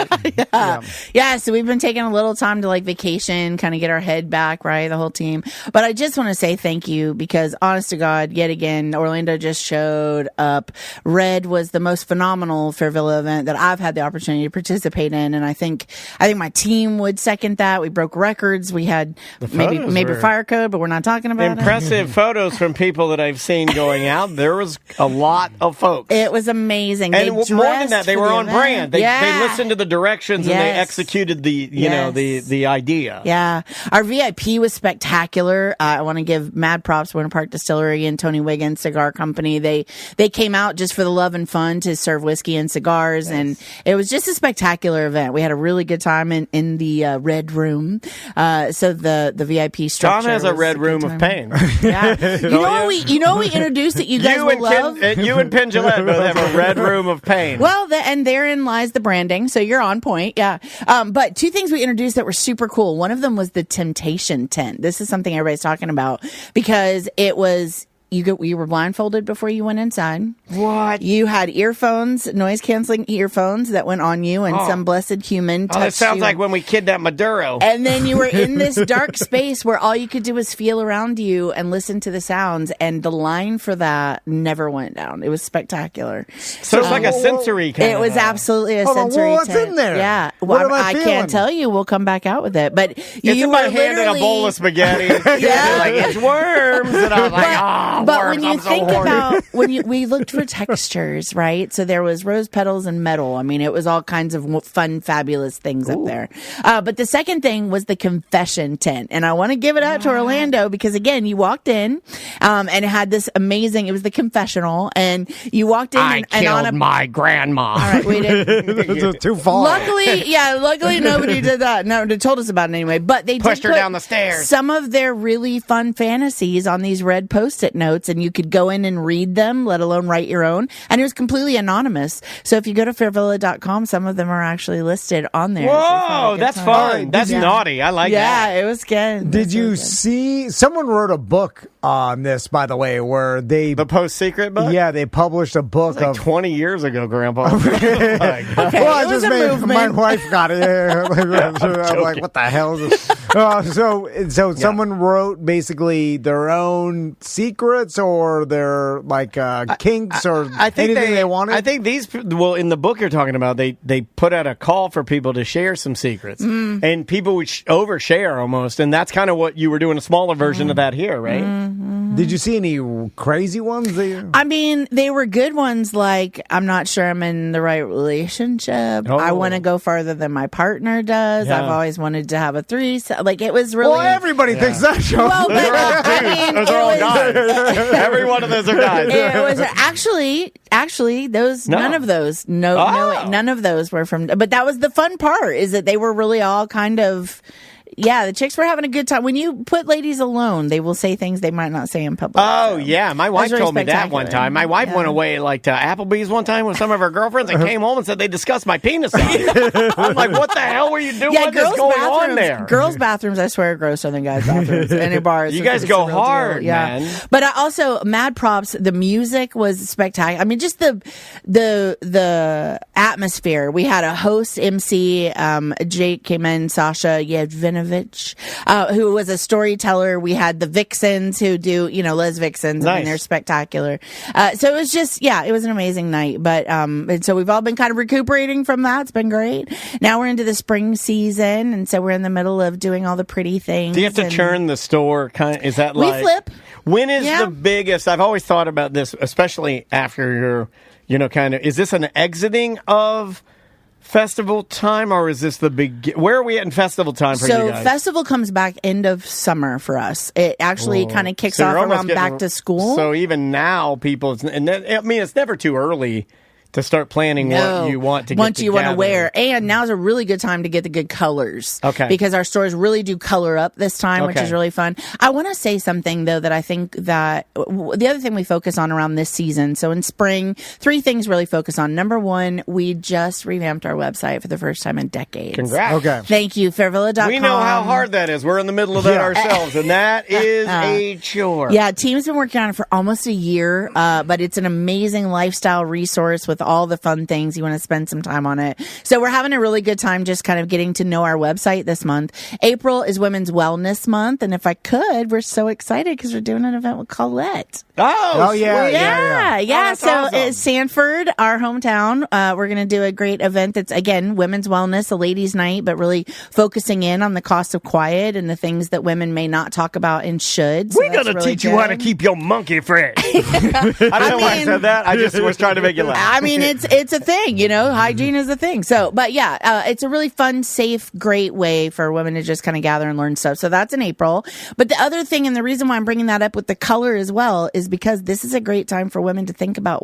right? Yeah, so we've been taking a little time to vacation, kind of get our head back, right, the whole team. But I just want to say thank you because, honest to God, yet again, Orlando just showed up. Red was the most phenomenal Fairville event that I've had the opportunity to participate in, and I think my team would second that. We broke records. We had maybe fire code, but we're not talking about impressive photos from people that I've seen going out. There was a lot of folks. It was amazing. And more than that, they were on brand. They listened to the directions and they executed the idea. Yeah. Our VIP was spectacular. I want to give mad props to Winter Park Distillery and Tony Wiggins Cigar Company. They came out just for the love and fun to serve whiskey and cigars, and it was just a spectacular event. We had a really good time in the red room. So the VIP structure. Tom has a red room of pain. Yeah. You know we introduced that you guys will love? You and Penn Jillette both have a red room of pain. Well, and therein lies the branding, so you're on point. Yeah. But two things we introduced that were super cool. One of them was the Temptation Tent. This is something everybody's talking about because it was... You were blindfolded before you went inside. What? You had earphones, noise-canceling earphones that went on you, and some blessed human touched you. That sounds like when we kidnapped Maduro. And then you were in this dark space where all you could do was feel around you and listen to the sounds, and the line for that never went down. It was spectacular. So it's like a sensory kind of... It was absolutely a sensory what's in there? Yeah. What am I can't tell you. We'll come back out with it. But it's in my hand in a bowl of spaghetti. Like, it's worms. And I was like, but worms, when you think about we looked for textures, right? So there was rose petals and metal. I mean, it was all kinds of fun, fabulous things up there. But the second thing was the confession tent, and I want to give it out to Orlando because again, you walked in, and it had this amazing. It was the confessional, and you walked in. I killed my grandma. All right, we did. Too far. Luckily, nobody did that. No, they told us about it anyway. But they pushed did her down the stairs. Some of their really fun fantasies on these red Post-it notes, and you could go in and read them, let alone write your own. And it was completely anonymous. So if you go to fairvilla.com, some of them are actually listed on there. Whoa, that's fun. That's naughty. I like that. Yeah, it was good. Did you see? Someone wrote a book on this, by the way, where the Post Secret book? Yeah, they published a book of 20 years ago, Grandpa. Okay, well, I just made my wife got it. I'm like, what the hell is this? So someone wrote basically their own secrets or their kinks or anything they wanted. I think in the book you're talking about, they put out a call for people to share some secrets, and people would overshare almost, and that's kind of what you were doing, a smaller version of that here, right? Mm-hmm. Did you see any crazy ones? I mean, they were good ones. Like, I'm not sure I'm in the right relationship. I want to go farther than my partner does. I've always wanted to have a threesome. Like, it was really. Well, everybody thinks that. Well, but those are all guys. Every one of those are guys. It was actually those. No. None of those. No, none of those were from. But that was the fun part. Is that they were really all kind of. the chicks were having a good time. When you put ladies alone, they will say things they might not say in public. Oh, yeah. My wife really told me that one time. My wife went away like to Applebee's one time with some of her girlfriends and came home and said they discussed my penis size. I'm like, what the hell were you doing? What is going on there? Girls' bathrooms, I swear, are grosser than guys' bathrooms. Any bars. You guys go hard, man. But I also, mad props. The music was spectacular. I mean, just the atmosphere. We had a host MC. Jake came in, Sasha Yevgenovich, who was a storyteller. We had the Vixens who do, Les Vixens. Nice. And they're spectacular. So it was just, it was an amazing night. But, and so we've all been kind of recuperating from that. It's been great. Now we're into the spring season. And so we're in the middle of doing all the pretty things. Do you have to churn the store? Is that we like... flip. When is the biggest... I've always thought about this, especially after your, is this an exiting of festival time, or is this the big... Where are we at in festival time for you guys? So festival comes back end of summer for us. It actually kind of kicks off around back to school. So even now, people... it's never too early to start planning what you want to get Once you together. want to wear. And now's a really good time to get the good colors. Okay. Because our stores really do color up this time, which is really fun. I want to say something, though, that I think that the other thing we focus on around this season, so in spring, 3 things really focus on. Number 1, we just revamped our website for the first time in decades. Congrats. Okay. Thank you, fairvilla.com. We know how hard that is. We're in the middle of that ourselves, and that is a chore. Yeah, team's been working on it for almost a year, but it's an amazing lifestyle resource with all the fun things. You want to spend some time on it. So we're having a really good time just kind of getting to know our website this month. April is Women's Wellness Month, and if I could, we're so excited because we're doing an event with Colette. Oh, yeah. Yeah. Oh, so awesome. it's Sanford, our hometown. We're going to do a great event that's, again, women's wellness, a ladies' night, but really focusing in on the cost of quiet and the things that women may not talk about and should. So we're going to teach you how to keep your monkey fresh. I don't know why I said that. I just was trying to make you laugh. I mean, it's a thing, hygiene is a thing. So, but yeah, it's a really fun, safe, great way for women to just kind of gather and learn stuff. So that's in April. But the other thing, and the reason why I'm bringing that up with the color as well, is because this is a great time for women to think about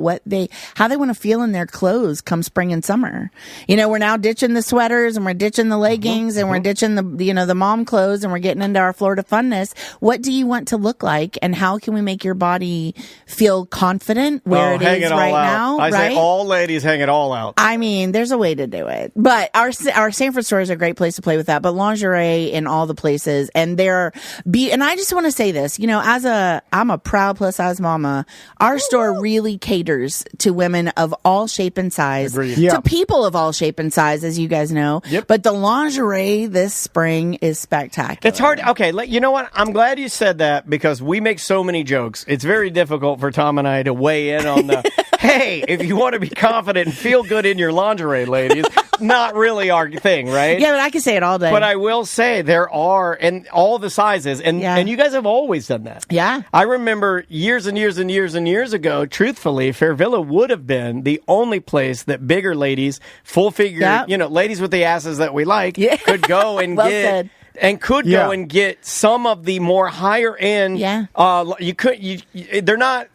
how they want to feel in their clothes come spring and summer. We're now ditching the sweaters and we're ditching the leggings and we're ditching the mom clothes and we're getting into our Florida funness. What do you want to look like, and how can we make your body feel confident where it is right now? I say all ladies hang it all out. I mean, there's a way to do it. But our Sanford store is a great place to play with that. But lingerie in all the places. And and I just want to say this, I'm a proud plus size mama. Our store really caters to women of all shape and size. To people of all shape and size, as you guys know. Yep. But the lingerie this spring is spectacular. It's hard. Okay, you know what? I'm glad you said that because we make so many jokes. It's very difficult for Tom and I to weigh in on the, hey, if you want to be confident and feel good in your lingerie, ladies, not really our thing, right? Yeah, but I can say it all day. But I will say there are, and all the sizes, and you guys have always done that. Yeah. I remember years and years and years and years ago, truthfully, Fairvilla would have been the only place that bigger ladies, full figure, ladies with the asses that we like, could go and well get. said. And could go and get some of the more higher end. Yeah. They're not.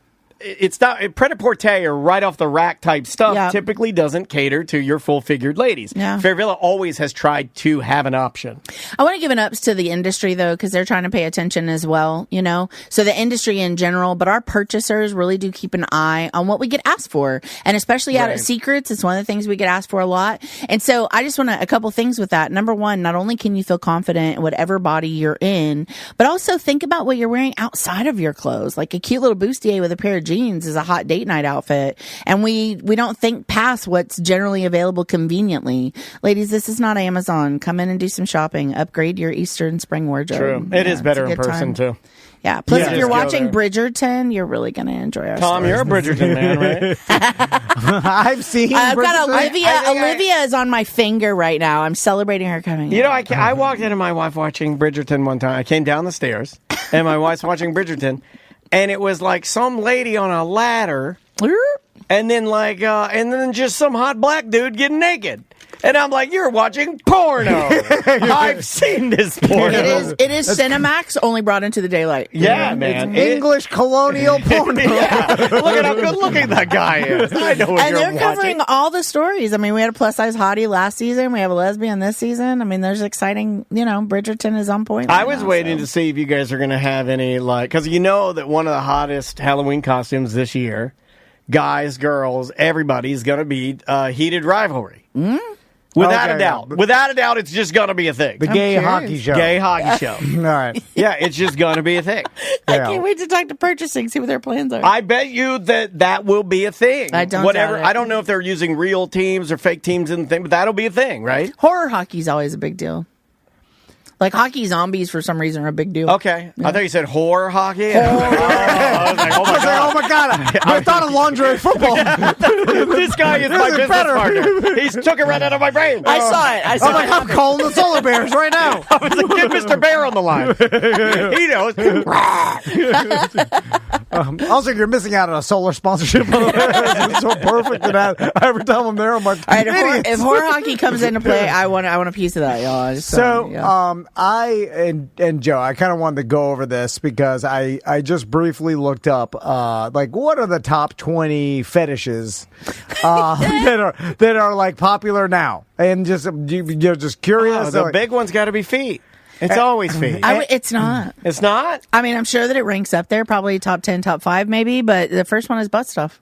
It's not pret-a-porter or right off the rack type stuff. Yeah. Typically doesn't cater to your full figured ladies. Yeah. Fairvilla always has tried to have an option. I want to give an ups to the industry though, because they're trying to pay attention as well. So the industry in general, but our purchasers really do keep an eye on what we get asked for, and especially out at Secrets, it's one of the things we get asked for a lot. And so I just want a couple things with that. Number 1, not only can you feel confident in whatever body you're in, but also think about what you're wearing outside of your clothes, like a cute little bustier with a pair of jeans is a hot date night outfit, and we don't think past what's generally available conveniently. Ladies, this is not Amazon. Come in and do some shopping. Upgrade your Easter and spring wardrobe. True. It is better in person too. Yeah. Plus, if you're watching Bridgerton, you're really going to enjoy our Tom, stores. you're a Bridgerton man, right? I've seen. I've got Bridgerton. Olivia. Olivia is on my finger right now. I'm celebrating her coming. I walked into my wife watching Bridgerton one time. I came down the stairs, and my wife's watching Bridgerton. And it was like some lady on a ladder, and then just some hot black dude getting naked. And I'm like, you're watching porno. I've seen this porno. It is Cinemax only brought into the daylight. Yeah, man. English colonial porno. Yeah. Look at how good looking that guy is. I know what And you're they're covering watching. all the stories. I mean, we had a plus size hottie last season. We have a lesbian this season. I mean, there's exciting, Bridgerton is on point. I was waiting to see if you guys are going to have any, because you know that one of the hottest Halloween costumes this year, guys, girls, everybody's going to be heated rivalry. Without a doubt. Without a doubt, it's just going to be a thing. The gay hockey show. Gay hockey show. All right. Yeah, it's just going to be a thing. I can't wait to talk to purchasing, see what their plans are. I bet you that will be a thing. I don't Whatever. doubt it. I don't know if they're using real teams or fake teams in the thing, but that'll be a thing, right? Horror hockey's always a big deal. Like hockey zombies, for some reason, are a big deal. Okay. I thought you said horror hockey. I was like, Oh my god! I thought of lingerie football. this guy is my business partner. He took it right out of my brain. I saw it. I'm like, I'm calling the Solar Bears right now. I was like, get Mr. Bear on the line. He knows. Also, you're missing out on a solar sponsorship. It's so perfect that every time I'm there, I'm like, All right, idiots. if horror hockey comes into play, I want a piece of that, y'all. I and Joe, I kind of wanted to go over this because I just briefly looked up what are the top 20 fetishes that are like popular now, and you're just curious. The big one's got to be feet. It's always feet. It's not. It's not? I mean, I'm sure that it ranks up there, probably top 10, top 5 maybe, but the first one is butt stuff.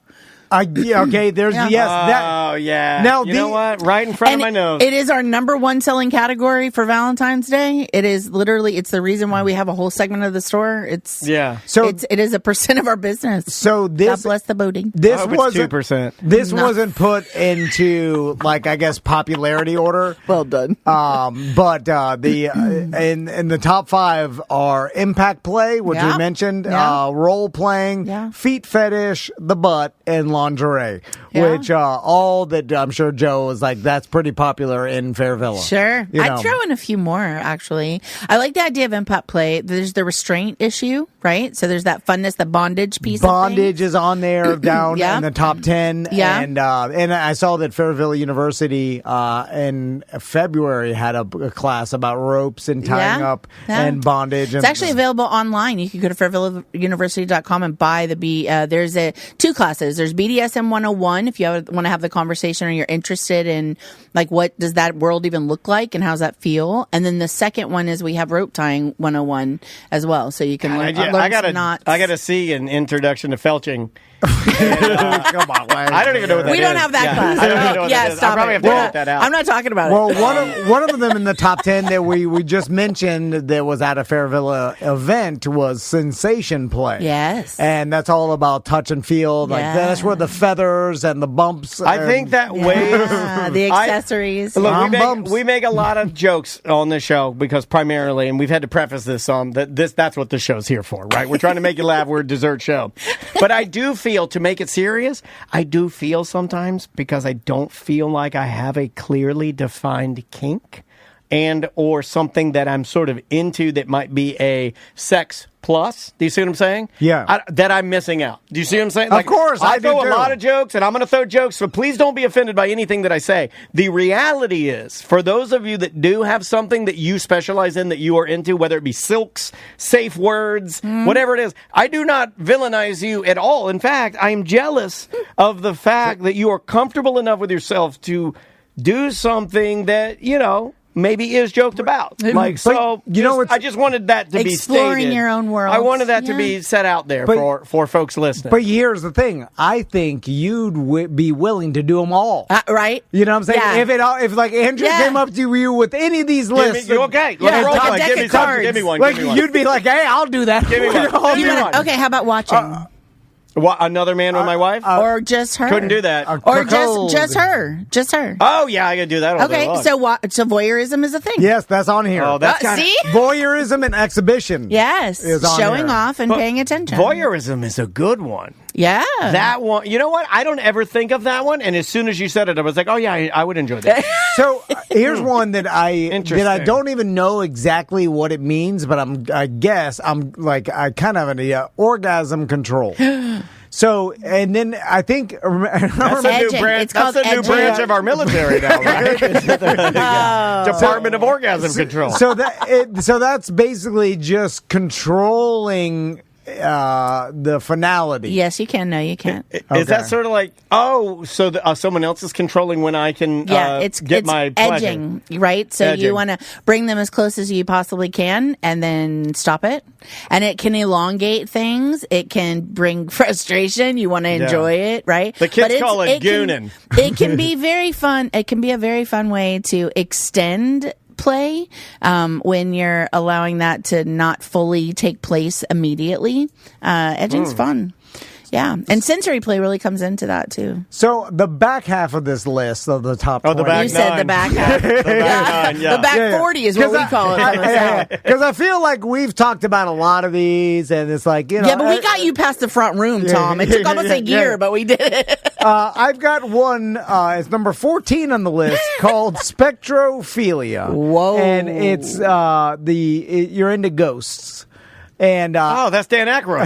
There's yes. Oh, yeah. Now, you know what? Right in front of my nose. It is our number one selling category for Valentine's Day. It is literally, it's the reason why we have a whole segment of the store. It is a percent of our business. So this, God bless the boating. This wasn't 2%. This wasn't put into I guess popularity order. Well done. But in the top 5 are impact play, which we mentioned, role playing, feet fetish, the butt, and lingerie, which all that I'm sure Joe was like, that's pretty popular in Fairvilla. Sure. I'd throw in a few more, actually. I like the idea of impact play. There's the restraint issue, right? So there's that funness, the bondage piece. Bondage is on there down in the top 10. Yeah. And I saw that Fairvilla University in February had a class about ropes and tying up and bondage. It's actually available online. You can go to fairvillauniversity.com and buy there's 2 classes. There's BDSM 101 if you want to have the conversation or you're interested in what does that world even look like and how's that feel. And then the second one is we have rope tying 101 as well. So you can learn some knots. I got to see an introduction to felching. Come on, Lang. I don't even know what that is. We don't have that class. I don't even know what that is. Stop I probably it. have to edit that out. I'm not talking about Well, it. one of them in the top 10 that we just mentioned that was at a Fairvilla event was sensation play. Yes. And that's all about touch and feel. That's where the feathers and the bumps. I think that way. The accessories. Look, we make a lot of jokes on this show because primarily, and we've had to preface this that's what this show's here for, right? We're trying to make you laugh. We're a dessert show. But I do feel, to make it serious, I do feel sometimes, because I don't feel like I have a clearly defined kink and or something that I'm sort of into that might be a sex plus. Do you see what I'm saying? Yeah. That I'm missing out. Do you see what I'm saying? Of course, I throw do a too. lot of jokes, and I'm going to throw jokes, so please don't be offended by anything that I say. The reality is, for those of you that do have something that you specialize in, that you are into, whether it be silks, safe words, whatever it is, I do not villainize you at all. In fact, I am jealous of the fact that you are comfortable enough with yourself to do something that, maybe is joked about. I just wanted that to be stated. Exploring your own world. I wanted that to be set out there for folks listening. But here's the thing. I think you'd be willing to do them all. Right? You know what I'm saying? Yeah. If Andrew came up to you with any of these lists. Okay. Let's roll one. deck of cards. Give me one. You'd be like, hey, I'll do that. Give me one. Okay, how about watching? What, another man with my wife? Or just her? Couldn't do that. Or just her. Just her. Oh, yeah, I can do that all day long. So voyeurism is a thing. Yes, that's on here. Oh, that's kinda, see? Voyeurism and exhibition. Yes. Is on Showing here. off and paying attention. Voyeurism is a good one. Yeah. That one, you know what? I don't ever think of that one, and as soon as you said it, I was like, oh, yeah, I would enjoy that. So here's one that I don't even know exactly what it means, but I guess I'm like, I kind of have an orgasm control. So, and then I think That's a new Edging. branch. It's called That's a new edging. branch of our military now, right? Department of Orgasm Control. so that's basically just controlling the finality. Yes, you can. No, you can't. Is that sort of like, so someone else is controlling when I can it's my pleasure? edging, right? So Edging. you want to bring them as close as you possibly can and then stop it. And it can elongate things. It can bring frustration. You want to enjoy it, right? The kids call it gooning. It can be very fun. It can be a very fun way to extend play when you're allowing that to not fully take place immediately. Edging's fun. Yeah, and sensory play really comes into that too. So the back half of this list of the top 20. the back You said the back half. The back nine, yeah. The back 40 is what we call it. Because I feel like we've talked about a lot of these, and it's like, you know. Yeah, but we got you past the front room, Tom. It took almost a year, but we did it. I've got one, it's number 14 on the list, called Spectrophilia. Whoa. And it's you're into ghosts. And that's Dan Aykroyd.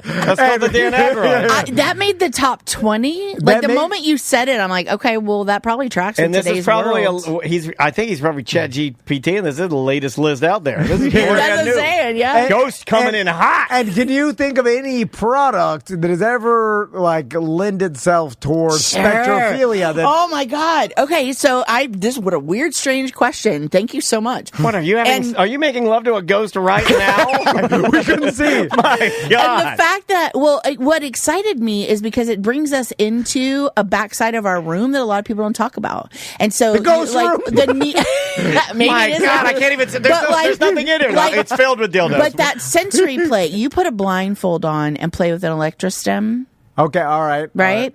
That's called the Dan Aykroyd. That made the top 20. Like the moment you said it, I'm like, okay, well, that probably tracks And with this today's is probably world. I think he's probably Chat GPT, and this is the latest list out there. This is That's brand what I'm new. saying, yeah. Ghost coming in hot. And can you think of any product that has ever like lend itself towards Sure. spectrophilia? Oh my God. Okay, so what a weird, strange question. Thank you so much. What are you having? And- Are you making love to a ghost right now? We couldn't see. My God. And the fact that, what excited me is because it brings us into a backside of our room that a lot of people don't talk about. And so, The ghost room? maybe My it is God, a- I can't even. but There's nothing in it. like- It's filled with dildos. But that sensory play, you put a blindfold on and play with an electrostim. Okay, all right. Right?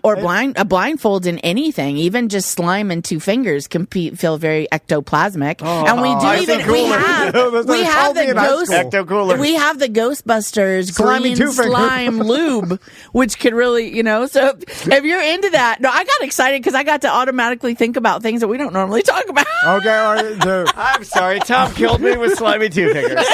Or a blindfold in anything, even just slime and two fingers can feel very ectoplasmic. And we have the ghost. Ecto-cooler. We have the Ghostbusters Slimy green two-finger. slime lube, which could really, so if you're into that, no, I got excited because I got to automatically think about things that we don't normally talk about. Okay, all right. So, I'm sorry. Tom killed me with slimy two fingers.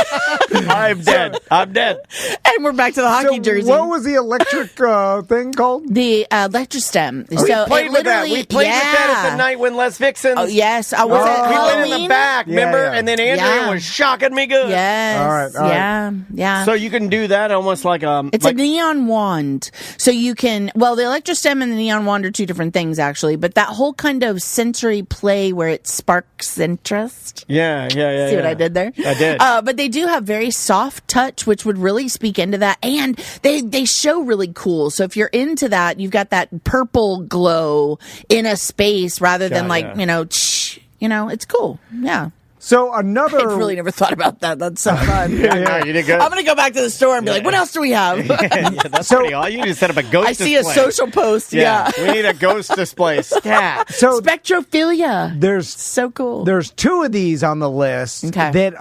I'm dead. I'm dead. And we're back to the hockey jersey. what was the electric thing called? The electrostem. We So played it with that. literally, We played with that at the night when Les Vixens. Oh yes, I was at We went Halloween. in the back, Yeah, remember? yeah. And then Andrea Yeah. was shocking me good. Yes. All right. Yeah. So you can do that almost like It's a neon wand. So you can, the electrostem and the neon wand are two different things, actually, but that whole kind of sensory play where it sparks interest. Yeah. See what I did there? I did. But they do have very soft touch, which would really speak into that. And they show really cool. So if you're into that, you've got that purple glow in a space rather than it's cool. Yeah. So I another. really never thought about that. That's so fun. No, you did good. I'm going to go back to the store and be like, what else do we have? That's pretty awesome. You need to set up a ghost I see display. a social post. Yeah. We need a ghost display. Stat. So Spectrophilia. there's So cool. There's two of these on the list Okay. that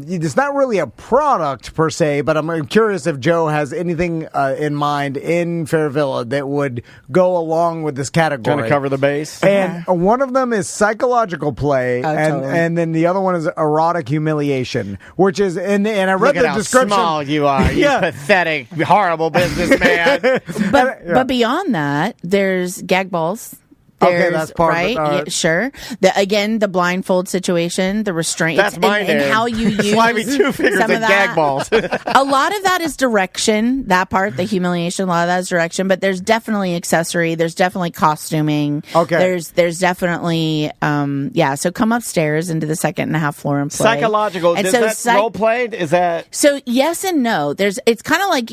it's not really a product per se, but I'm curious if Joe has anything in mind in Fairvilla that would go along with this category. Trying to cover the base. And one of them is psychological play, totally. and then the other one is erotic humiliation, which is and I read Look at the how description. small you are, you Yeah. pathetic, horrible businessman. But beyond that, there's gag balls. Okay, There's, that's part of it. right? All right. Yeah, sure. The blindfold situation, the restraint, That's mine. and how you use slimy two fingers some and of that. gag balls. A lot of that is direction. That part, the humiliation, a lot of that is direction. But there's definitely accessory. There's definitely costuming. Okay. There's definitely So come upstairs into the second and a half floor and play. Psychological. And Is that role played? Is that So yes and no. It's kind of like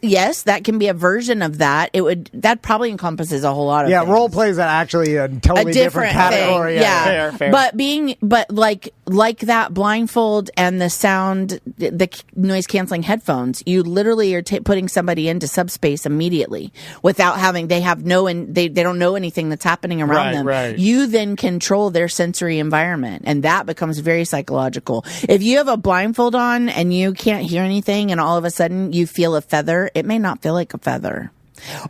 yes, that can be a version of that. That probably encompasses a whole lot of things. Role play is actually a totally different category. Thing. Yeah, Fair. But like that blindfold and the sound, the noise canceling headphones, you literally are putting somebody into subspace immediately without having. They don't know anything that's happening around them. Right. You then control their sensory environment, and that becomes very psychological. If you have a blindfold on and you can't hear anything, and all of a sudden you feel a feather, it may not feel like a feather.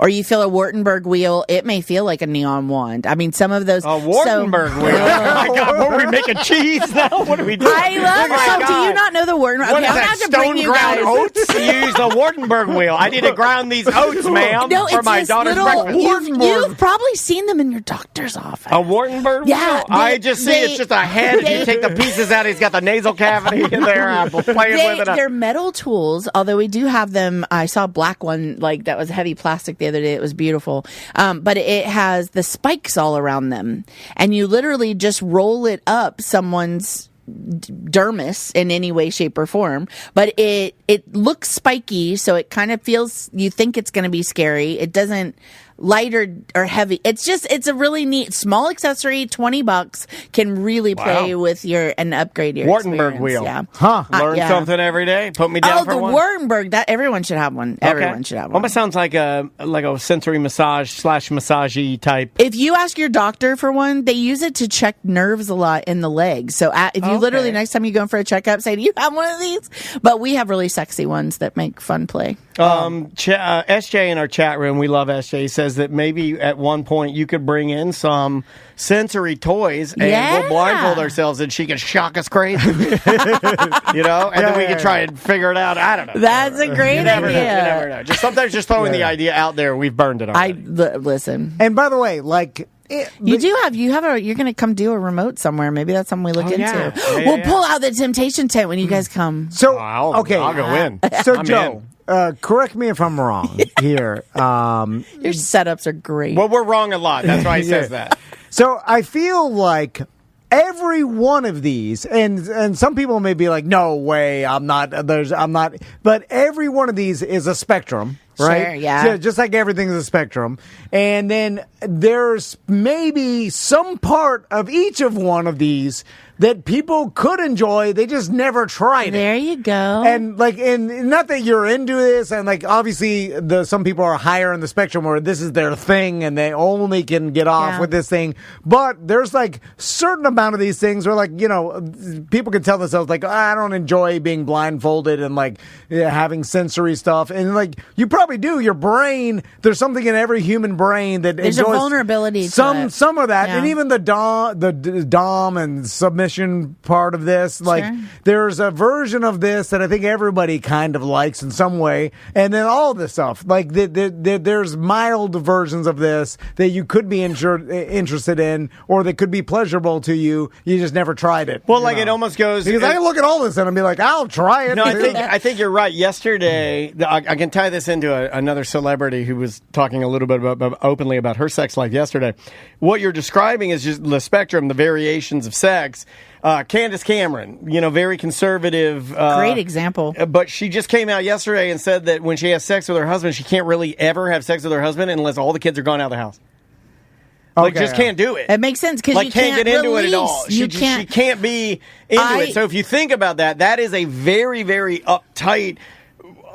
Or you feel a Wartenberg wheel, it may feel like a neon wand. I mean, some of those. A Wartenberg wheel. Oh my God, what are we making cheese now? What are we doing? I love it. So do you not know the Wartenberg? What okay, is I'm that, going to bring you guys. stone-ground oats? You use the Wartenberg wheel. I need to ground these oats, ma'am, No, for it's my this daughter's little, breakfast. you've probably seen them in your doctor's office. A Wartenberg Yeah, wheel? I just see it's just a head. If you take the pieces out, he's got the nasal cavity in there. I'm playing with it. They're metal tools, although we do have them. I saw a black one like that was heavy plastic the other day. It was beautiful. But it has the spikes all around them. And you literally just roll it up someone's dermis in any way, shape, or form. But it looks spiky, so it kind of feels, you think it's going to be scary. It doesn't light or heavy. It's a really neat small accessory. $20 can really play with and upgrade your Wartenberg experience. wheel. Yeah. Learn something every day. Put me down for the one. Wartenberg. That everyone should have one. Okay. Everyone should have one. Almost sounds like a sensory massage / massagey type. If you ask your doctor for one, they use it to check nerves a lot in the legs. So if you literally next time you go in for a checkup, say, "Do you have one of these?" But we have really sexy ones that make fun play. SJ in our chat room, we love SJ, says that maybe at one point you could bring in some sensory toys and we'll blindfold ourselves and she can shock us crazy. And then we can try and figure it out. I don't know. That's a great idea. You never know. Sometimes just throwing the idea out there, we've burned it already. Listen. And by the way, you're going to come do a remote somewhere. Maybe that's something we look into. We'll pull out the temptation tent when you guys come. So, I'll go in. So, Joe, correct me if I'm wrong here. Your setups are great. Well, we're wrong a lot. That's why he says that. So I feel like every one of these, and some people may be like, "No way, I'm not." But every one of these is a spectrum, right? Sure, yeah. So just like everything's a spectrum, and then there's maybe some part of each of one of these that people could enjoy. They just never tried it. There you go. And and not that you're into this, and obviously some people are higher in the spectrum where this is their thing and they only can get off with this thing. But there's certain amount of these things where people can tell themselves I don't enjoy being blindfolded and having sensory stuff. And you probably do. Your brain, there's something in every human brain that there's enjoys a vulnerability some of that. Yeah. And even the dom and submission part of this, there's a version of this that I think everybody kind of likes in some way, and then all this stuff there's mild versions of this that you could be interested in, or that could be pleasurable to you. You just never tried it. Well, it almost goes because I can look at all this and I'll be like, I'll try it. No, I think you're right. Yesterday, I can tie this into another celebrity who was talking a little bit openly about her sex life yesterday. What you're describing is just the spectrum, the variations of sex. Candace Cameron, very conservative. Great example. But she just came out yesterday and said that when she has sex with her husband, she can't really ever have sex with her husband unless all the kids are gone out of the house. Can't do it. It makes sense because you can't get into it at all. She can't be into it. So if you think about that is a very, very uptight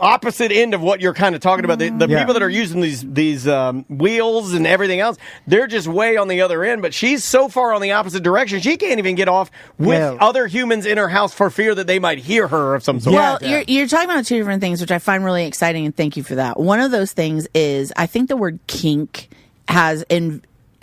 opposite end of what you're kind of talking about. The people that are using these wheels and everything else, they're just way on the other end. But she's so far on the opposite direction, she can't even get off with other humans in her house for fear that they might hear her of some sort. Well, you're talking about two different things, which I find really exciting, and thank you for that. One of those things is I think the word kink has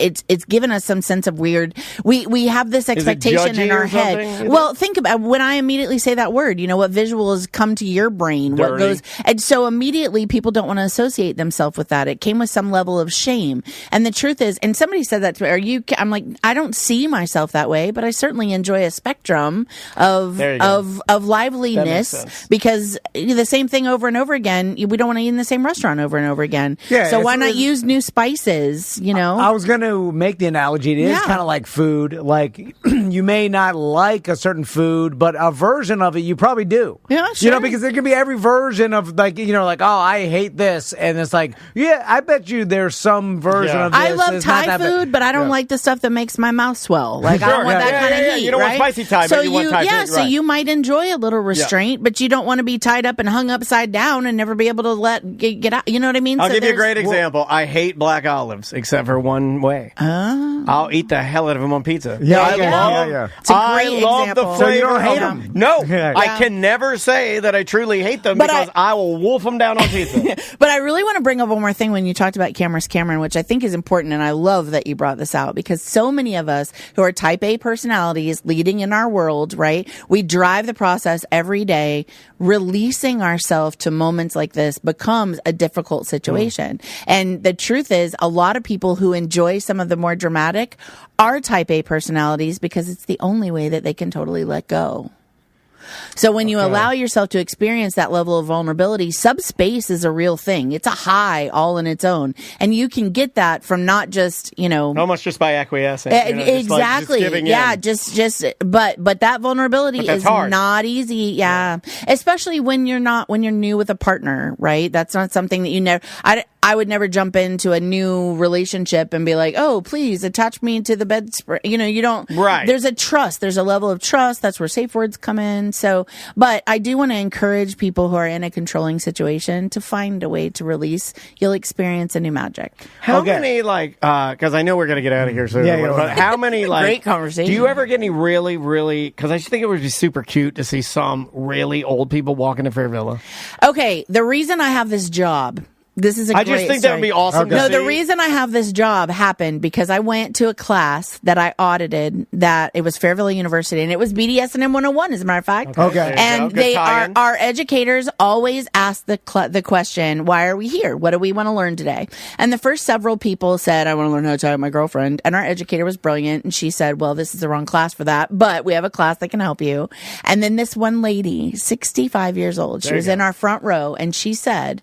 it's given us some sense of weird. We have this expectation in our head. Well, think about when I immediately say that word. What visuals come to your brain? Dirty. What goes? And so immediately people don't want to associate themselves with that. It came with some level of shame. And the truth is, and somebody said that to me. I'm like, I don't see myself that way, but I certainly enjoy a spectrum of liveliness because the same thing over and over again. We don't want to eat in the same restaurant over and over again. Yeah, so why not use new spices? I was going to make the analogy. It is kind of like food. You may not like a certain food, but a version of it you probably do. Yeah, sure. Because there can be every version of I hate this, and it's I bet you there's some version of this. I love Thai food, but I don't like the stuff that makes my mouth swell. I don't want that kind of heat. You don't want spicy Thai, but you want Thai food. So you might enjoy a little restraint, but you don't want to be tied up and hung upside down and never be able to get out. You know what I mean? I'll give you a great example. I hate black olives, except for one way. way. I'll eat the hell out of them on pizza. It's a great love example. the flavor. So you don't hate them? No, I can never say that I truly hate them because I will wolf them down on pizza. But I really want to bring up one more thing when you talked about Cameron, which I think is important, and I love that you brought this out because so many of us who are type A personalities leading in our world, right? We drive the process every day. Releasing ourselves to moments like this becomes a difficult situation. And the truth is, a lot of people who enjoy some of the more dramatic are type A personalities because it's the only way that they can totally let go. So when you allow yourself to experience that level of vulnerability, subspace is a real thing. It's a high all in its own. And you can get that from not just, almost just by acquiescing. Exactly. But that vulnerability is hard. not easy. Yeah. Especially when you're new with a partner, right? That's not something that you never, I would never jump into a new relationship and be like, oh, please attach me to the bedspread. You don't. Right. There's a trust. There's a level of trust. That's where safe words come in. So, but I do want to encourage people who are in a controlling situation to find a way to release. You'll experience a new magic. How many, because I know we're going to get out of here soon. But how many, great conversation. Do you ever get any really, really, because I just think it would be super cute to see some really old people walking to Fair Villa. Okay. The reason I have this job. This is I just think that would be awesome. No, the reason I have this job happened because I went to a class that I audited that it was Fairville University and it was BDSM 101, as a matter of fact. Okay. And our educators always ask the question, why are we here? What do we want to learn today? And the first several people said, I want to learn how to tie up my girlfriend. And our educator was brilliant. And she said, well, this is the wrong class for that, but we have a class that can help you. And then this one lady, 65 years old, she was in our front row and she said,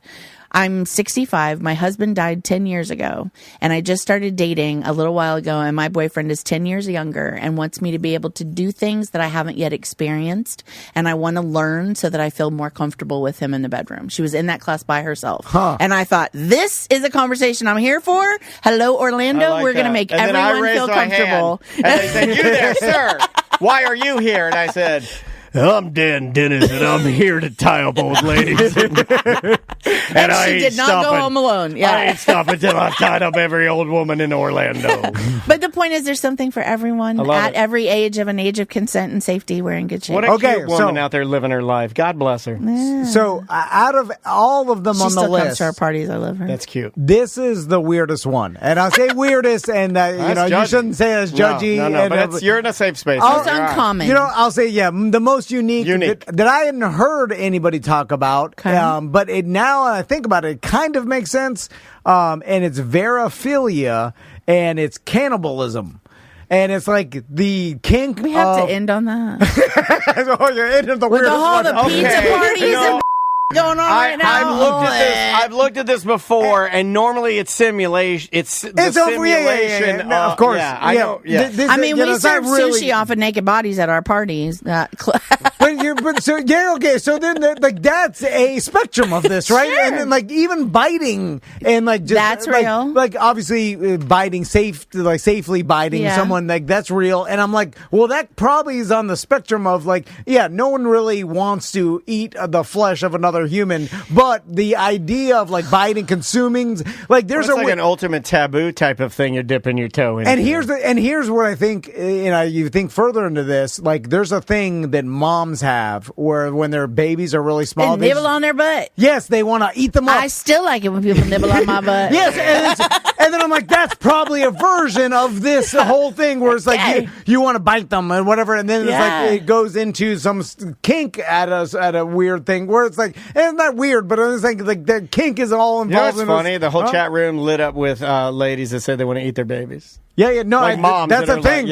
I'm 65. My husband died 10 years ago, and I just started dating a little while ago, and my boyfriend is 10 years younger and wants me to be able to do things that I haven't yet experienced, and I want to learn so that I feel more comfortable with him in the bedroom. She was in that class by herself. And I thought, this is a conversation I'm here for. Hello, Orlando. We're going to make everyone feel comfortable. And they said, you there, sir. Why are you here? And I said, I'm Dan Dennis, and I'm here to tie up old ladies. and she did not go home alone. Yeah. I ain't stopping until I've tied up every old woman in Orlando. But the point is, there's something for everyone at every age. Of an age of consent and safety, we're in good shape. What a cute woman out there living her life. God bless her. Yeah. So, out of all of them on the list, comes to our parties. I love her. That's cute. This is the weirdest one, and I'll say weirdest, and you shouldn't say it's judgy. No, but you're in a safe space. It's uncommon. I'll say the most unique. That I hadn't heard anybody talk about. Okay. But now I think about it kind of makes sense. And it's verophilia and it's cannibalism. And it's like the kink. We have to end on that. You're ending the weirdest all the one. pizza parties and going on right now. I've looked at this before, and normally it's simulation. It's simulation. No, of course. I know. Yeah. We serve sushi off of naked bodies at our parties. So then that's a spectrum of this, right? Sure. And then even biting and just that's real. Obviously biting safely biting someone, that's real. And I'm like, well, that probably is on the spectrum of no one really wants to eat the flesh of another human, but the idea of biting, consuming, there's an ultimate taboo type of thing you're dipping your toe in. And here's what I think. You think further into this, there's a thing that moms have where when their babies are really small, they nibble on their butt. Yes, they want to eat them up. I still like it when people nibble on my butt. Yes, and then I'm like, that's probably a version of this whole thing where it's you want to bite them and whatever, and then it's it goes into some kink at a weird thing where it's it's not weird, but it's the kink is all involved. It's funny. The whole chat room lit up with ladies that said they want to eat their babies. Yeah, no, moms that's a thing.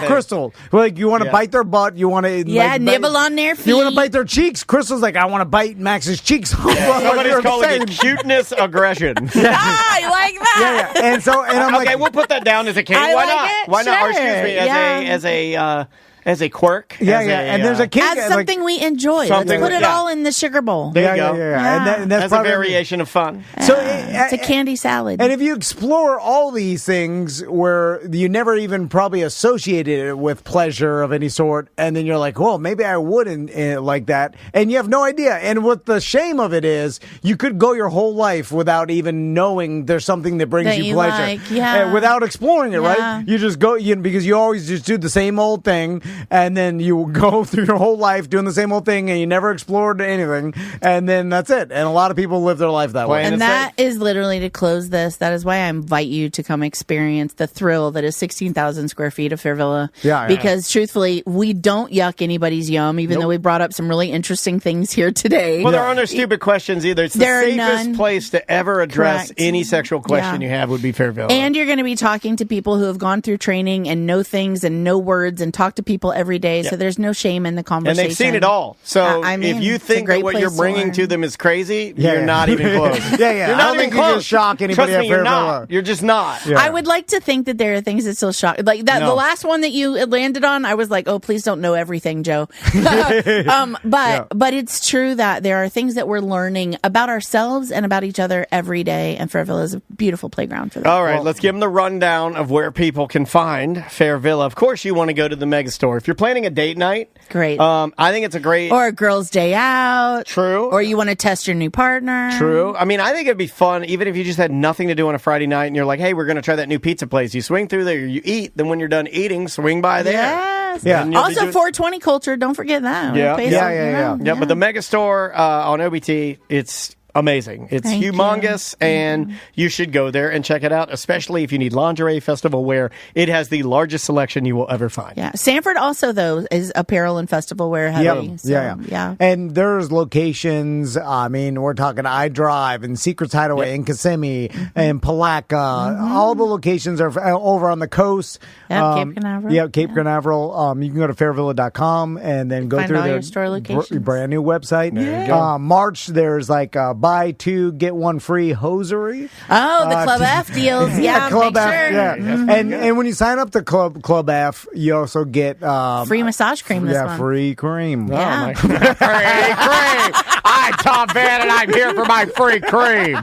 Crystal, you want to bite their butt, you want to nibble on their feet. You want to bite their cheeks. Crystal's I want to bite Max's cheeks. Somebody's calling it cuteness aggression. I like that. Yeah. And I'm okay, we'll put that down as a kink. Why not? Why not? Or excuse me, as a quirk. And there's a kink. As something we enjoy. Let's put it all in the sugar bowl. There you go. And that's as a variation of fun. So it's a candy salad. And if you explore all these things where you never even probably associated it with pleasure of any sort, and then you're like, well, maybe I wouldn't like that, and you have no idea. And what the shame of it is, you could go your whole life without even knowing there's something that brings you pleasure, without exploring it, right? You just go because you always just do the same old thing, and then you go through your whole life doing the same old thing, and you never explored anything, and then that's it. And a lot of people live their life that way. And that is literally, to close this, that is why I invite you to come experience the thrill that is 16,000 square feet of Fair Villa. Because truthfully, we don't yuck anybody's yum, even though we brought up some really interesting things here today. Well, there are no stupid questions either. It's the safest place to ever address any sexual question you have would be Fair Villa. And you're going to be talking to people who have gone through training and know things and know words and talk to people every day. So there's no shame in the conversation. And they've seen it all. So if you think that what you're bringing to them is crazy, you're not even close. You're not even close. Shock anybody. Trust me, you're not. You're just not. I would like to think that there are things that still shock. Like that, the last one that you landed on, I was like, oh, please don't know everything, Joe. But it's true that there are things that we're learning about ourselves and about each other every day. And Fair Villa is a beautiful playground for that. All right, let's give them the rundown of where people can find Fair Villa. Of course, you want to go to the Megastore. If you're planning a date night, great. I think it's a great... Or a girl's day out. True. Or you want to test your new partner. True. I mean, I think it'd be fun, even if you just had nothing to do on a Friday night and you're like, hey, we're going to try that new pizza place. You swing through there, you eat, then when you're done eating, swing by there. Yes. Yeah. Also, 420 culture, don't forget that. Yeah, but the Megastore on OBT, it's amazing. It's humongous, and you should go there and check it out, especially if you need lingerie, festival wear. It has the largest selection you will ever find. Yeah. Sanford also, though, is apparel and festival wear heavy. Yeah. And there's locations. I mean, we're talking iDrive and Secrets Hideaway and Kissimmee and Palatka. All the locations are over on the coast. Cape Canaveral. Cape Canaveral. You can go to fairvilla.com and then go through their store locations. Brand new website. There you go. March, there's like buy two, get one free hosiery. Oh, the Club F deals. Club F. Yeah. And when you sign up to Club F, you also get free massage cream this month. Free cream. Yeah. Free cream. I'm Tom Van, and I'm here for my free cream.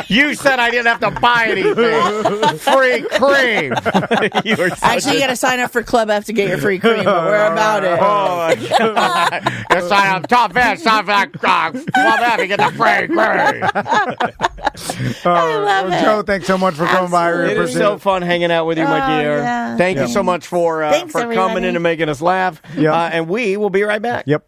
You said I didn't have to buy anything. Free cream. Actually, you got to sign up for Club F to get your free cream, but we're about it. Oh, my God. You sign up Tom Van, sign up Club F, you get the free cream. I love it. Joe, thanks so much for coming by. It is so fun hanging out with you, my dear. Yeah. Thank you so much for coming in and making us laugh. And we will be right back. Yep.